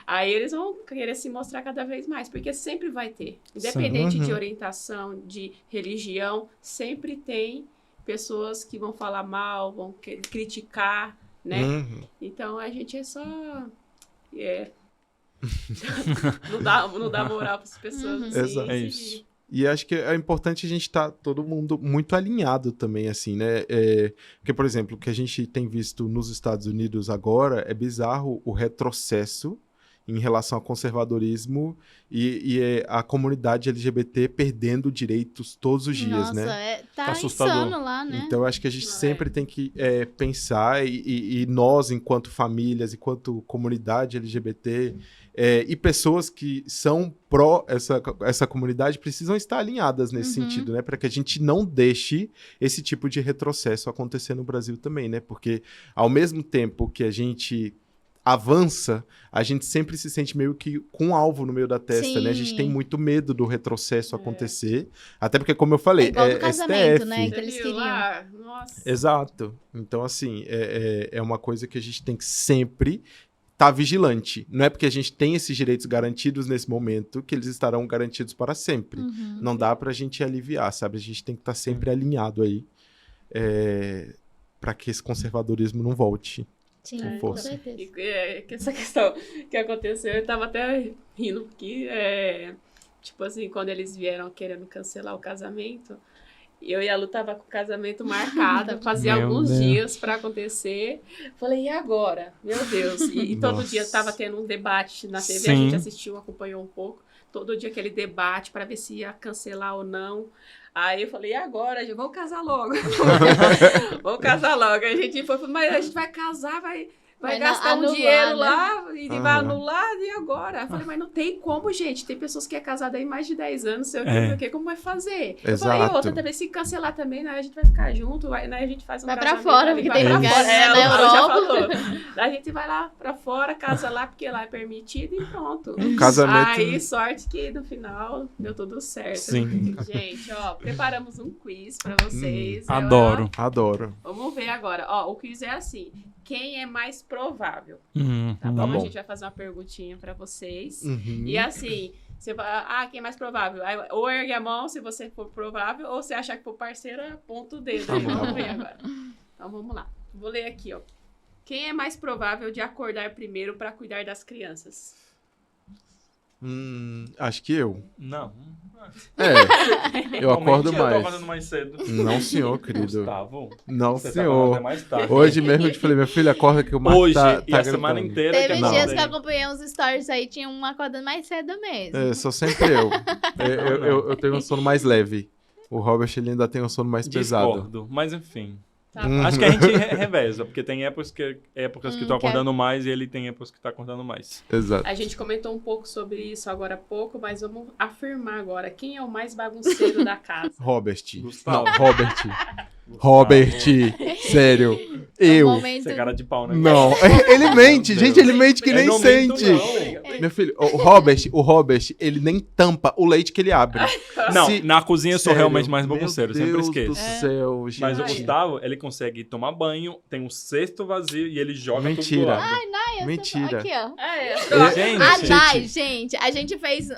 aí eles vão querer se mostrar cada vez mais, porque sempre vai ter, independente Sim. de Uhum. orientação, de religião, sempre tem pessoas que vão falar mal, vão criticar, né, Uhum. então a gente é só... não dá moral para as pessoas, assim, Exato. É seguir. isso. E acho que é importante a gente estar todo mundo muito alinhado também, assim, né? Porque, por exemplo, o que a gente tem visto nos Estados Unidos agora é bizarro o retrocesso em relação ao conservadorismo e a comunidade LGBT perdendo direitos todos os dias, Nossa, né? tá assustador. insano lá, né? Então, eu acho que a gente Não, sempre tem que pensar, e nós, enquanto famílias, enquanto comunidade LGBT, e pessoas que são pró essa comunidade, precisam estar alinhadas nesse sentido, né? Para que a gente não deixe esse tipo de retrocesso acontecer no Brasil também, né? Porque, ao mesmo tempo que a gente avança, a gente sempre se sente meio que com um alvo no meio da testa, né? A gente Sim. tem muito medo do retrocesso acontecer, até porque, como eu falei, É igual no casamento, STF. né? Que Você eles viu queriam. lá? Nossa. Exato. Então, assim, é uma coisa que a gente tem que sempre estar vigilante. Não é porque a gente tem esses direitos garantidos nesse momento que eles estarão garantidos para sempre. Uhum. Não dá pra gente aliviar, sabe? A gente tem que estar sempre alinhado aí para que esse conservadorismo não volte. Sim, Com com força. certeza. Que essa questão que aconteceu, eu tava até rindo, porque, tipo assim, quando eles vieram querendo cancelar o casamento, eu e a Lu tava com o casamento marcado, fazia Meu alguns Deus. dias pra acontecer. Falei, e agora? Meu Deus. E todo Nossa. dia tava tendo um debate na TV, a Sim. gente assistiu, acompanhou um pouco. Todo dia aquele debate pra ver se ia cancelar ou não. Aí eu falei, e agora? Vamos casar logo. Vamos casar logo. Aí a gente foi, mas a gente vai casar, vai gastar anular, um dinheiro né? lá e vai Aham. anular, e agora? Eu falei, mas não tem como, gente. Tem pessoas que é casada aí mais de 10 anos, sei o que, É. sei o que, como vai fazer? Eu Exato. falei, outra também, se cancelar também, né, a gente vai ficar junto, né, a gente faz um Vai pra casamento fora, ali, porque vai tem pra lugar, fora. né, A na Lu já Europa. falou. A gente vai lá pra fora, casa lá, porque lá é permitido e pronto. Casamento. Aí, sorte que no final deu tudo certo. Sim. Gente, ó, preparamos um quiz pra vocês. Adoro. Adoro. Vamos ver agora. Ó, o quiz é assim. Quem é mais provável? Uhum. Tá bom? bom. A gente vai fazer uma perguntinha pra vocês. Uhum. E assim, você vai... quem é mais provável? Aí, ou ergue a mão se você for provável, ou se achar que for parceiro, aponta o dedo. Tá Aí, bom. vamos ver agora. Então, vamos lá. Vou ler aqui, ó. Quem é mais provável de acordar primeiro pra cuidar das crianças? Acho que eu. Não. Eu acordo Realmente, Eu tô mais. acordando mais cedo. Não, senhor, querido. Gustavo, Não, você tá acordando até senhor. mais tarde. Hoje mesmo eu te falei, meu filho, acorda que o Marco Hoje tá e a semana gritando. inteira Teve que Não. dias que eu acordei. acompanhei uns stories aí, tinha um acordando mais cedo mesmo. Sou sempre eu. Eu tenho um sono mais leve. O Robert, ele ainda tem um sono mais pesado. Discordo, mas enfim. Tá Acho que a gente reveza, porque tem épocas que tô que é- acordando mais e ele tem épocas que tá acordando mais. Exato. A gente comentou um pouco sobre isso agora há pouco, mas vamos afirmar agora. Quem é o mais bagunceiro da casa? Robert. Gustavo. Não, Robert. Robert. Sério. Eu. No momento... Você é cara de pau, né? Não. Ele mente, Meu gente, Deus. ele mente que Eu nem não minto, sente. não. Meu filho, o Robert, ele nem tampa o leite que ele abre. Não, Se- na cozinha eu sou Sério, realmente mais bagunceiro, meu sempre Deus esqueço. do céu, gente. Mas o Ai. Gustavo, ele consegue tomar banho, tem um cesto vazio e ele joga tudo Mentira. do lado. conheço. Mentira. Aqui, ó. Gente, A Nai, gente, a gente fez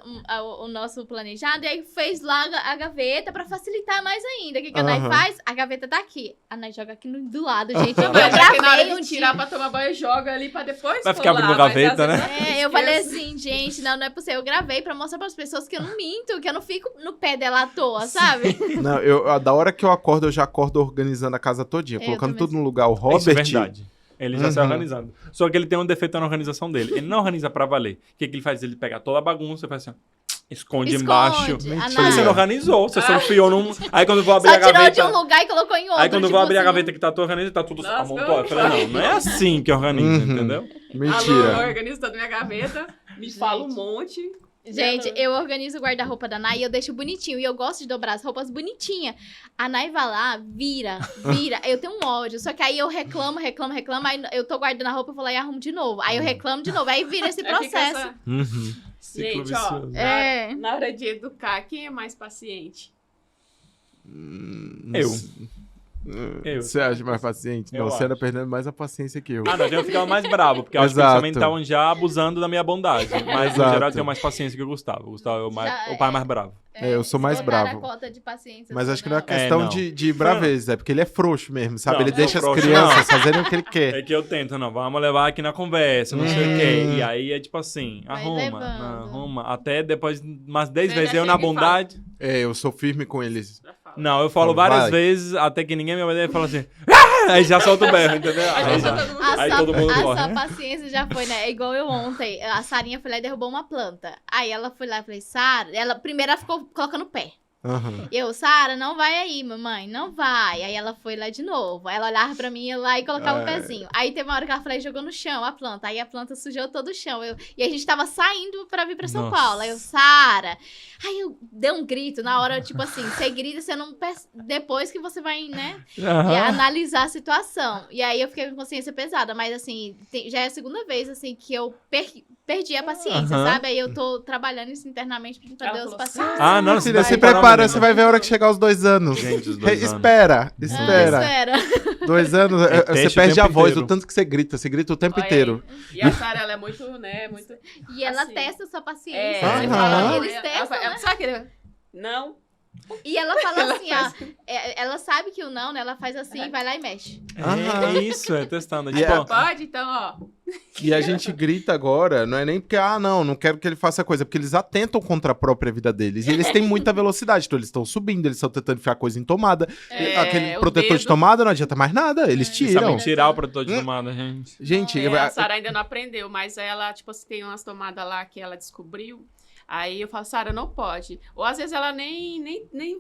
o nosso planejado e aí fez lá a gaveta pra facilitar mais ainda. O que a Nai Aham. faz? A gaveta tá aqui. A Nai joga aqui do lado, gente. Eu Mas já que na hora gravei de um tirar dia. pra tomar banho, joga ali pra depois Vai ficar colar, abrindo mas gaveta, às vezes né? eu Eu falei esqueço. assim, gente, não é possível. Eu gravei pra mostrar pras pessoas que eu não minto, que eu não fico no pé dela à toa, sabe? Não, da hora que eu acordo, eu já acordo organizando a casa todinha, Eu colocando também tudo no lugar. O Isso é Robert... verdade. Ele já sai Uhum. organizando. Só que ele tem um defeito na organização dele. Ele não organiza pra valer. O que ele faz? Ele pega toda a bagunça e faz assim, ó, esconde embaixo. A Mentira. Você não Nai organizou, você só enfiou num... Aí quando eu vou abrir só a tirou gaveta... de um lugar e colocou em outro. Aí quando eu tipo vou abrir a assim, gaveta que tá tudo organizado, tá tudo Nossa, amontoado. Eu falei, não é assim que organiza, Uhum. entendeu? Alô, eu Mentira. organizo toda a minha gaveta, me fala um monte. Gente, eu organizo o guarda-roupa da Nai e eu deixo bonitinho. E eu gosto de dobrar as roupas bonitinhas. A Nai vai lá, vira. Eu tenho um ódio. Só que aí eu reclamo. Aí eu tô guardando a roupa, eu vou lá e arrumo de novo. Aí eu reclamo de novo. Aí vira esse Aí fica processo. essa- Uhum. Ciclo Gente, ó, vicioso. É. na hora de educar, quem é mais paciente? Eu. Você acha mais paciente? Eu Não, você anda acho. perdendo mais a paciência que eu. Ah, não, eu ficava mais bravo, porque eu acho que Exato. eles também estavam já abusando da minha bondade. Mas, no Exato. geral, eu tenho mais paciência que o Gustavo. O Gustavo é Já o pai é. mais bravo. Eu sou mais botar bravo. a cota de paciência. Mas só acho que não é não. questão não. de braveza, é porque ele é frouxo mesmo, sabe? Não, Ele não deixa sou as frouxo, crianças não. fazerem o que ele quer. É que eu tento, não, vamos levar aqui na conversa, não sei o quê. E aí é tipo assim, Vai arruma, levando. não, arruma. Até depois, umas 10 Ele vezes já eu na chega e fala. bondade. É, eu sou firme com eles. Já fala. Não, eu falo Vai. várias vezes, até que ninguém me obedece e fala assim, "Ah!" Aí já solta o berro, entendeu? Aí Aí, já já. todo mundo- A Aí sua, todo mundo a corre. sua paciência já foi, né? É igual eu ontem. A Sarinha foi lá e derrubou uma planta. Aí ela foi lá e falei, Sara... Primeiro ela ficou colocando o pé. Aham. Eu, Sara, não vai aí, mamãe, não vai. Aí ela foi lá de novo. Aí ela olhava pra mim, ia lá e colocava o pezinho. Aí teve uma hora que ela falou e jogou no chão a planta. Aí a planta sujou todo o chão. E a gente tava saindo pra vir pra São Nossa. Paulo. Aí eu, Sara... Aí eu dei um grito na hora, tipo assim, você grita, você não... Depois que você vai, né, Aham. analisar a situação. E aí eu fiquei com consciência pesada. Mas assim, já é a segunda vez, assim, que eu perdi a paciência, Aham. sabe? Aí eu tô trabalhando isso internamente, pedindo pra Ela Deus falou, paciência. Ah, não, Filha, vai se parar, prepara, menina. você vai ver a hora que chegar aos 2 anos. Gente, os 2 anos. Espera. Espera. 2 anos, É você teste o perde a tempo voz, inteiro. o tanto que você grita o tempo Olha aí. inteiro. E a Sara, ela é muito, né, muito... E ela Assim. testa sua paciência. É, Aham. você fala, Eles ela- testam, ela- né? Sabe aquele... Não. E ela fala Ela assim, ó. Ela sabe que o não, né? Ela faz assim, vai lá e mexe. É isso, é testando. E Tipo, é- ó, Pode? Então, ó. E a gente grita agora, não é nem porque, não quero que ele faça coisa, porque eles atentam contra a própria vida deles. E eles têm muita velocidade, então eles estão subindo, eles estão tentando enfiar coisa em tomada. É, Aquele o protetor de dedo. tomada não adianta mais nada, eles eles tiram. sabem tirar o protetor de tomada, gente. Gente, A Sara ainda não aprendeu, mas ela, tipo assim, tem umas tomadas lá que ela descobriu. Aí eu falo, Sara, não pode. Ou às vezes ela nem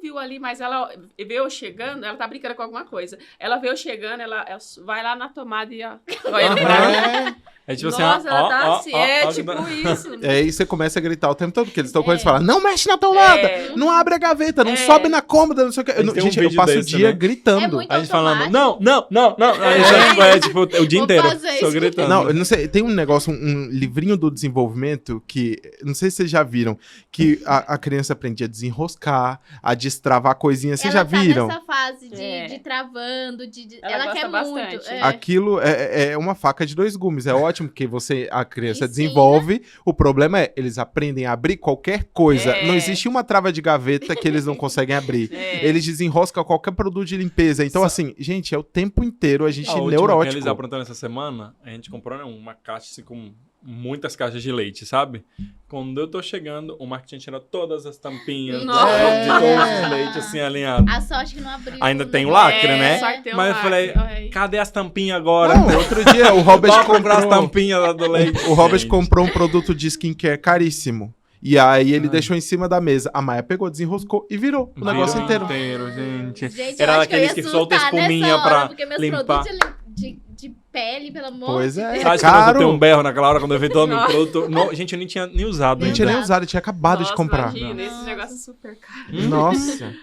viu ali, mas ela vê eu chegando, ela tá brincando com alguma coisa. Ela vê eu chegando, ela vai lá na tomada e ó. Aham. É tipo assim, Nossa, ela tá ó, assim, ó, é ó, tipo ó, isso. É, aí você começa a gritar o tempo todo, porque eles estão com eles e falam, não mexe na tomada, É. não abre a gaveta, não É. sobe na cômoda, não sei o que. Eles têm um Gente, eu vídeo passo o desse, dia né? gritando. É muito A gente falando, automático. não. Aí já, tipo, o dia Vou inteiro. fazer Só isso. gritando. Não, eu não sei, tem um negócio, um livrinho do desenvolvimento que, não sei se vocês já viram, que a criança aprende a desenroscar, a destravar coisinhas, vocês já Ela viram? tá nessa fase de, É. de travando, Ela ela gosta quer bastante. muito. É. Aquilo é uma faca de 2 gumes, é ótimo que a criança Ensina. desenvolve, o problema é, eles aprendem a abrir qualquer coisa, É. não existe uma trava de gaveta que eles não conseguem abrir. É. Eles desenroscam qualquer produto de limpeza. Então, assim, gente, é o tempo inteiro a gente A última que neurótico. eles aprontaram essa semana, a gente comprou uma caixa assim, com muitas caixas de leite, sabe? Quando eu tô chegando, o marketing tirou todas as tampinhas Nossa. de todos os leites assim alinhados. A sorte que não abriu. Ainda tem o negócio. lacre, né? só que tem um Mas eu lacre, falei, olha aí. cadê as tampinhas agora? Não, outro dia o Robert Vamos comprar as comprou... tampinhas lá do leite. O Robert gente. comprou um produto de skincare caríssimo. E aí ele deixou em cima da mesa. A Maia pegou, desenroscou e virou o negócio Virou inteiro. gente. Gente, Era eu acho que eu ia daqueles que solta surtar espuminha nessa hora, pra porque meus limpar. produtos de pele, pelo amor Pois de é. Deus. Sabe que caro. eu tenho um berro naquela hora quando eu vi todo meu Nossa. produto? Não, gente, eu nem tinha nem usado Não ainda. tinha nem usado, ele tinha acabado de Nossa, comprar. Imagina, Nossa. esse negócio é super caro. Nossa.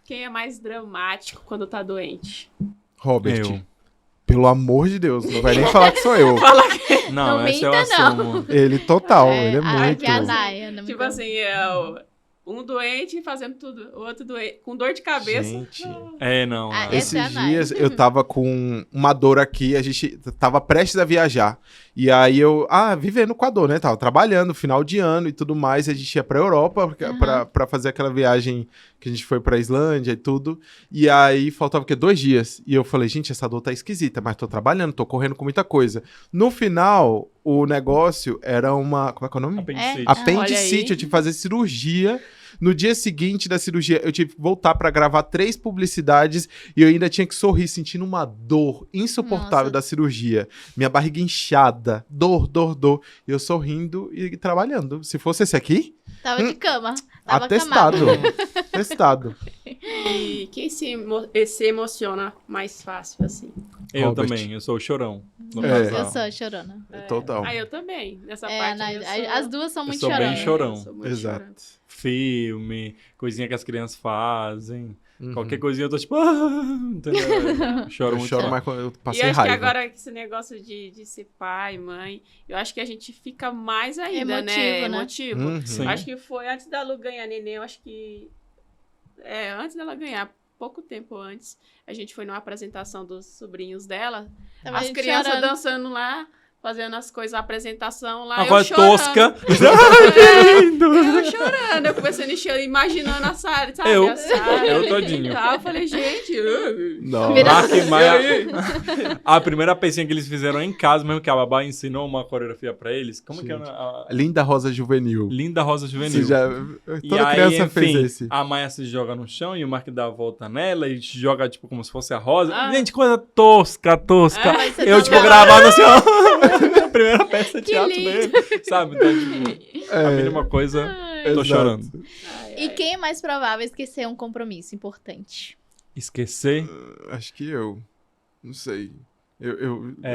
Quem é mais dramático quando tá doente? Robert, Eu. pelo amor de Deus, não vai nem falar que sou eu. Não, Não essa eu minta, não. assumo. Ele total, ele é muito. Aqui é a Naya. não me Tipo engano. assim, Um doente fazendo tudo, o outro doente, com dor de cabeça. Gente, Não. Ah, não. essa é a esses Nai. dias eu tava com uma dor aqui, a gente tava prestes a viajar. E aí eu, vivendo com a dor, né? Tava trabalhando, final de ano e tudo mais. A gente ia pra Europa pra fazer aquela viagem que a gente foi pra Islândia e tudo. E aí faltava o quê? 2 dias. E eu falei, gente, essa dor tá esquisita, mas tô trabalhando, tô correndo com muita coisa. No final, o negócio era uma. Como é que é o nome? Apendicite. Olha Apendicite, aí. eu tive que fazer cirurgia. No dia seguinte da cirurgia, eu tive que voltar pra gravar 3 publicidades e eu ainda tinha que sorrir, sentindo uma dor insuportável Nossa. da cirurgia. Minha barriga inchada, dor. E eu sorrindo e trabalhando. Se fosse esse aqui, Tava de cama. Tava atestado. camado. Testado. E quem se emociona mais fácil, assim? Eu Robert. também, eu sou o chorão. do É. casal. Eu sou chorona. Total. Ah, eu também. Nessa É, parte a aí, Nai- eu sou... as duas são eu muito sou bem choronas. chorão. Eu sou muito Exato. chorona. Filme, coisinha que as crianças fazem. Uhum. Qualquer coisinha eu tô tipo. Entendeu? Choro Eu muito. choro só. mais quando eu E passei eu acho raiva. que agora esse negócio de ser pai, mãe, eu acho que a gente fica mais ainda, Emotivo, né? né? Emotivo. Uhum. Sim. Acho que foi antes da Lu ganhar neném, eu acho que... antes dela ganhar, pouco tempo antes, a gente foi numa apresentação dos sobrinhos dela, Tava as gente crianças chorando. dançando lá, fazendo as coisas, a apresentação lá, Uma eu coisa chorando. tosca. Eu chorando, eu comecei a encher, imaginando a Sara, sabe? Eu. A Sara Eu ali todinho. e tal. Eu falei, gente... Não. Vira- Mark Maia. E aí? A primeira pecinha que eles fizeram em casa, mesmo que a babá ensinou uma coreografia pra eles. Como que é Gente. a Linda Rosa Juvenil. Linda Rosa Juvenil. Você já... E Toda aí, criança enfim, fez esse. a Maia se joga no chão e o Mark dá a volta nela e joga, tipo, como se fosse a Rosa. Ah. Gente, coisa tosca. Mas você Eu, tá tipo, louco. gravando assim, ó. A primeira peça de Que teatro lindo. dele. Sabe? Então, tipo, a mínima coisa, tô Exato. chorando. E quem é mais provável esquecer um compromisso importante? Esquecer? Acho que eu. Não sei.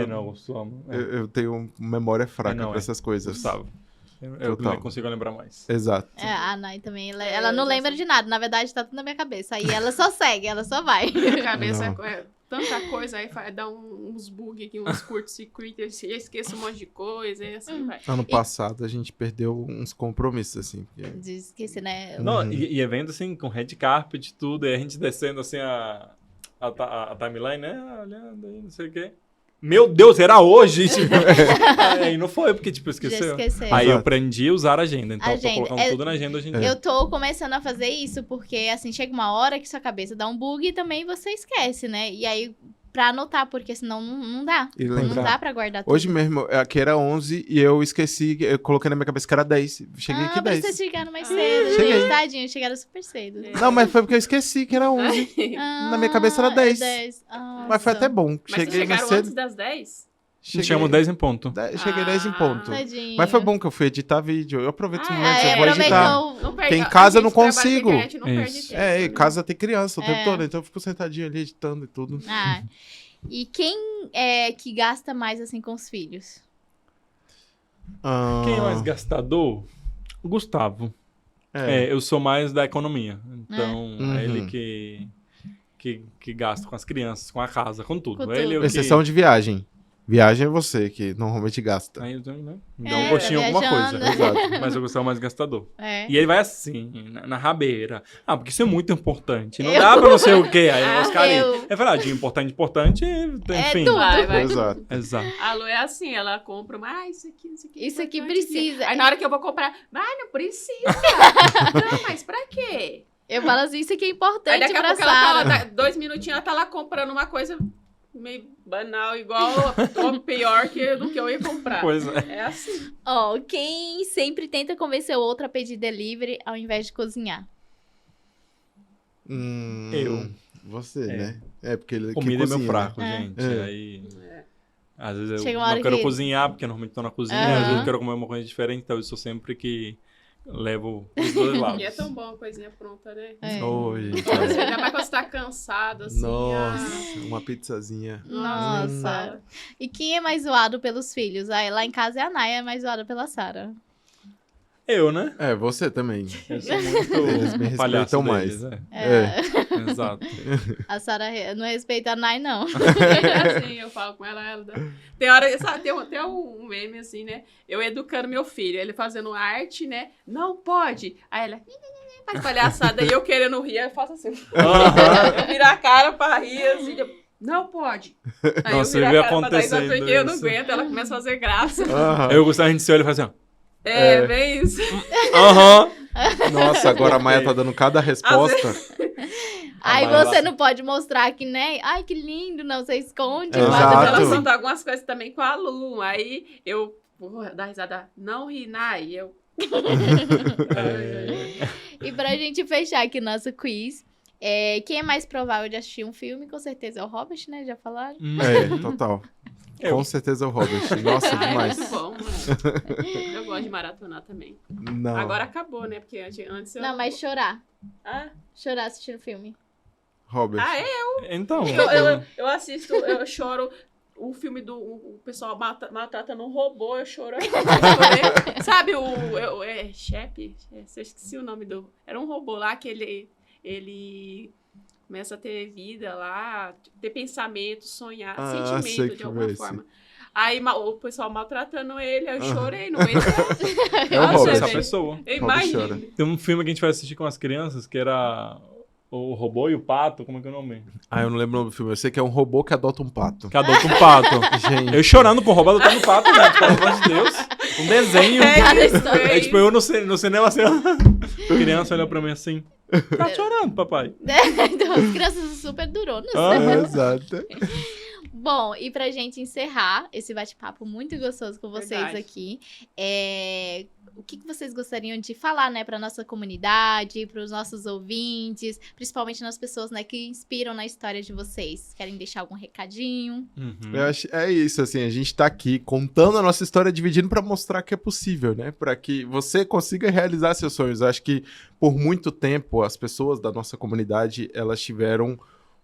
Não, sou... Eu tenho memória fraca Não, pra essas coisas. Gustavo. Eu Total. não consigo lembrar mais. Exato. A Nai também, ela não eu já lembra sei. de nada. Na verdade, tá tudo na minha cabeça. Aí ela só segue, ela só vai. Minha cabeça Não. é tanta coisa, aí dá uns bugs aqui, uns curtos-circuitos, eu esqueço um monte de coisa, e assim vai. Ano passado a gente perdeu uns compromissos, assim. porque- De esquecer, né? Não, Uhum. e evento assim, com red carpet e tudo, e a gente descendo assim a timeline, né? Olhando aí, não sei o quê. Meu Deus, era hoje! Tipo, aí não foi, porque, tipo, Já esqueceu. esqueceu. Aí eu Exato. aprendi a usar a agenda. Então, eu Agenda. tô colocando tudo na agenda hoje em dia. Eu tô começando a fazer isso porque, assim, chega uma hora que sua cabeça dá um bug e também você esquece, né? E aí, pra anotar, porque senão não dá. E Não lembrar. dá pra guardar tudo. Hoje mesmo, aqui era 11 e eu esqueci, eu coloquei na minha cabeça que era 10. Cheguei aqui mas 10. vocês chegaram mais cedo. Cheguei. Gente, tadinho, chegaram super cedo. Não, mas foi porque eu esqueci que era 11. Na minha cabeça era 10. Mas foi até bom. Mas vocês Cheguei mais chegaram cedo. antes das 10? Chegamos 10 em ponto. Cheguei 10 em ponto. Tadinho. Mas foi bom que eu fui editar vídeo. Eu aproveito os Ah, momentos, é, eu vou editar. aproveitou. Não perde, Porque em a casa eu não gente trabalha na consigo. internet, não perde Isso. tempo, É, em né? casa tem criança o tempo É. todo, então eu fico sentadinho ali editando e tudo. Ah, e quem é que gasta mais, assim, com os filhos? Quem é mais gastador? O Gustavo. Eu sou mais da economia. Então, É. é ele Uhum. que gasta com as crianças, com a casa, com tudo. Com Ele tudo. é o que... Exceção de viagem. Viagem é você que normalmente gasta. Aí eu tenho, né? Me É, dá um gostinho alguma viajando. coisa. Exato. Mas eu gostava mais gastador. É. E ele vai assim, na rabeira. Ah, porque isso é muito importante. Não Eu- dá pra não sei o quê. Aí os caras... eu- É verdade, importante, enfim. tudo. Vai. Exato. Exato. A Lu é assim, ela compra, isso aqui é Isso aqui importante. precisa. Aí na hora que eu vou comprar, não precisa. Não, mas pra quê? Eu falo assim, isso aqui é Aí importante daqui a pra pouco ela tá Sara. lá, 2 minutinhos, ela tá lá comprando uma coisa meio banal, igual ou pior do que eu ia comprar. Pois é. É assim. Ó, quem sempre tenta convencer o outro a pedir delivery ao invés de cozinhar? Eu. Você, É. né? É, porque ele que Comida é meu cozinha, fraco, né? gente. É. Aí... Às vezes eu Chega uma hora não quero que- cozinhar, porque normalmente tô na cozinha. Aham. Às vezes eu quero comer uma coisa diferente, então eu sou sempre que levo os dois lados. E é tão bom a coisinha pronta, né? É. Oi, Ainda mais quando você tá cansado, assim. Nossa, uma pizzazinha. Nossa. E quem é mais zoado pelos filhos? Aí, lá em casa é a Naya, é mais zoada pela Sara. Eu, né? É, você também. Eu sou muito Eles me palhaço respeitam deles, mais. Exato. A Sara não respeita a Nai, não. assim, eu falo com ela dá... Tem hora, sabe, tem um meme assim, né? Eu educando meu filho, ele fazendo arte, né? Não pode. Aí ela, Ai, palhaçada. E eu querendo rir, eu faço assim. Aham. Eu viro a cara pra rir, assim. Não pode. Aí Nossa, eu eu viro vi a cara pra dar risada acontecendo porque eu não isso. aguento. Ela começa a fazer graça. Aham. Eu gostava, a gente se olha e fala assim, É, bem isso. ó. Aham. Nossa, agora a Maia tá dando cada resposta. Aí Mas você ela- não pode mostrar que, né? Ai, que lindo, não, você esconde. Exato. Mas guarda ela pra você. conta algumas coisas também com a Lu. Aí eu vou dar risada. Não ri, Nai. Eu... E pra gente fechar aqui nosso quiz, quem é mais provável de assistir um filme? Com certeza é o Robert, né? Já falaram? É, total. Eu. Com certeza é o Robert. Nossa, Ah, é demais. muito bom, né? Eu gosto de maratonar também. Não. Agora acabou, né? Porque antes eu... Não, mas chorar. Ah, Chorar assistindo filme. Robert. Então. eu assisto, eu choro... O filme do o pessoal maltratando um robô, eu choro. Eu chorei. Sabe Shep? Eu esqueci o nome do... Era um robô lá que ele começa a ter vida lá, ter pensamento, sonhar, sei sentimento que de alguma foi forma. Aí o pessoal maltratando ele, eu chorei, não É o Nossa, Robert. Essa gente. pessoa. Eu Robert chora. imagino. Tem um filme que a gente vai assistir com as crianças que era o robô e o pato, como é que é o nome? Ah, eu não lembro o nome do filme. Eu sei que é um robô que adota um pato. Que adota um pato. Gente. Eu chorando com o robô adotando um pato, né? Pelo amor de Deus. Um desenho. É isso, É tipo eu no cinema assim, ó. Criança olha pra mim assim. Tá chorando, papai. Então, as crianças são super duronas. Aham. Exato. Bom, e pra gente encerrar esse bate-papo muito gostoso com vocês Verdade. aqui, o que vocês gostariam de falar, né, pra nossa comunidade, pros nossos ouvintes, principalmente nas pessoas, né, que inspiram na história de vocês? Querem deixar algum recadinho? Uhum. Eu acho, é isso, assim, a gente tá aqui contando a nossa história, dividindo pra mostrar que é possível, né? Pra que você consiga realizar seus sonhos. Eu acho que por muito tempo as pessoas da nossa comunidade, elas tiveram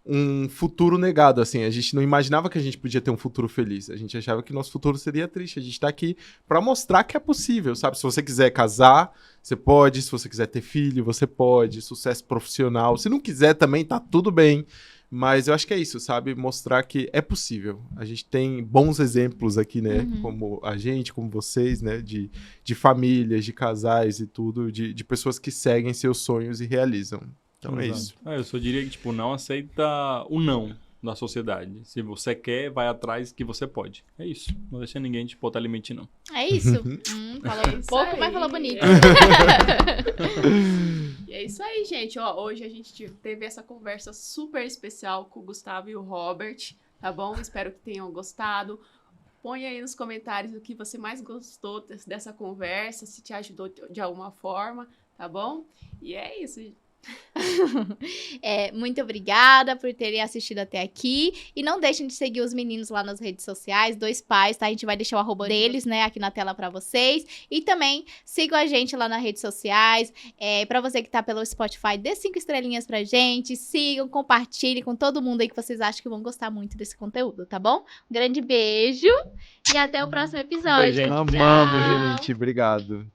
um futuro negado, assim, a gente não imaginava que a gente podia ter um futuro feliz, a gente achava que nosso futuro seria triste, a gente tá aqui pra mostrar que é possível, sabe? Se você quiser casar, você pode, se você quiser ter filho, você pode, sucesso profissional, se não quiser também tá tudo bem, mas eu acho que é isso, sabe? Mostrar que é possível, a gente tem bons exemplos aqui, né? Uhum. Como a gente, como vocês, né? De famílias, de casais e tudo, de pessoas que seguem seus sonhos e realizam. Então é Exato. isso. Eu só diria que, tipo, não aceita o não da sociedade. Se você quer, vai atrás que você pode. É isso. Não deixa ninguém te botar limite, não. É isso. Falou É isso pouco, aí. mas falou bonito. E é isso aí, gente. Ó, hoje a gente teve essa conversa super especial com o Gustavo e o Robert, tá bom? Espero que tenham gostado. Põe aí nos comentários o que você mais gostou dessa conversa, se te ajudou de alguma forma, tá bom? E é isso, gente. Muito obrigada por terem assistido até aqui. E não deixem de seguir os meninos lá nas redes sociais, Dois Pais, tá? A gente vai deixar o arroba deles, né, aqui na tela pra vocês. E também sigam a gente lá nas redes sociais. Pra você que tá pelo Spotify, dê 5 estrelinhas pra gente. Sigam, compartilhem com todo mundo aí que vocês acham que vão gostar muito desse conteúdo, tá bom? Um grande beijo e até o próximo episódio. Oi, gente. Amamos, gente. Obrigado.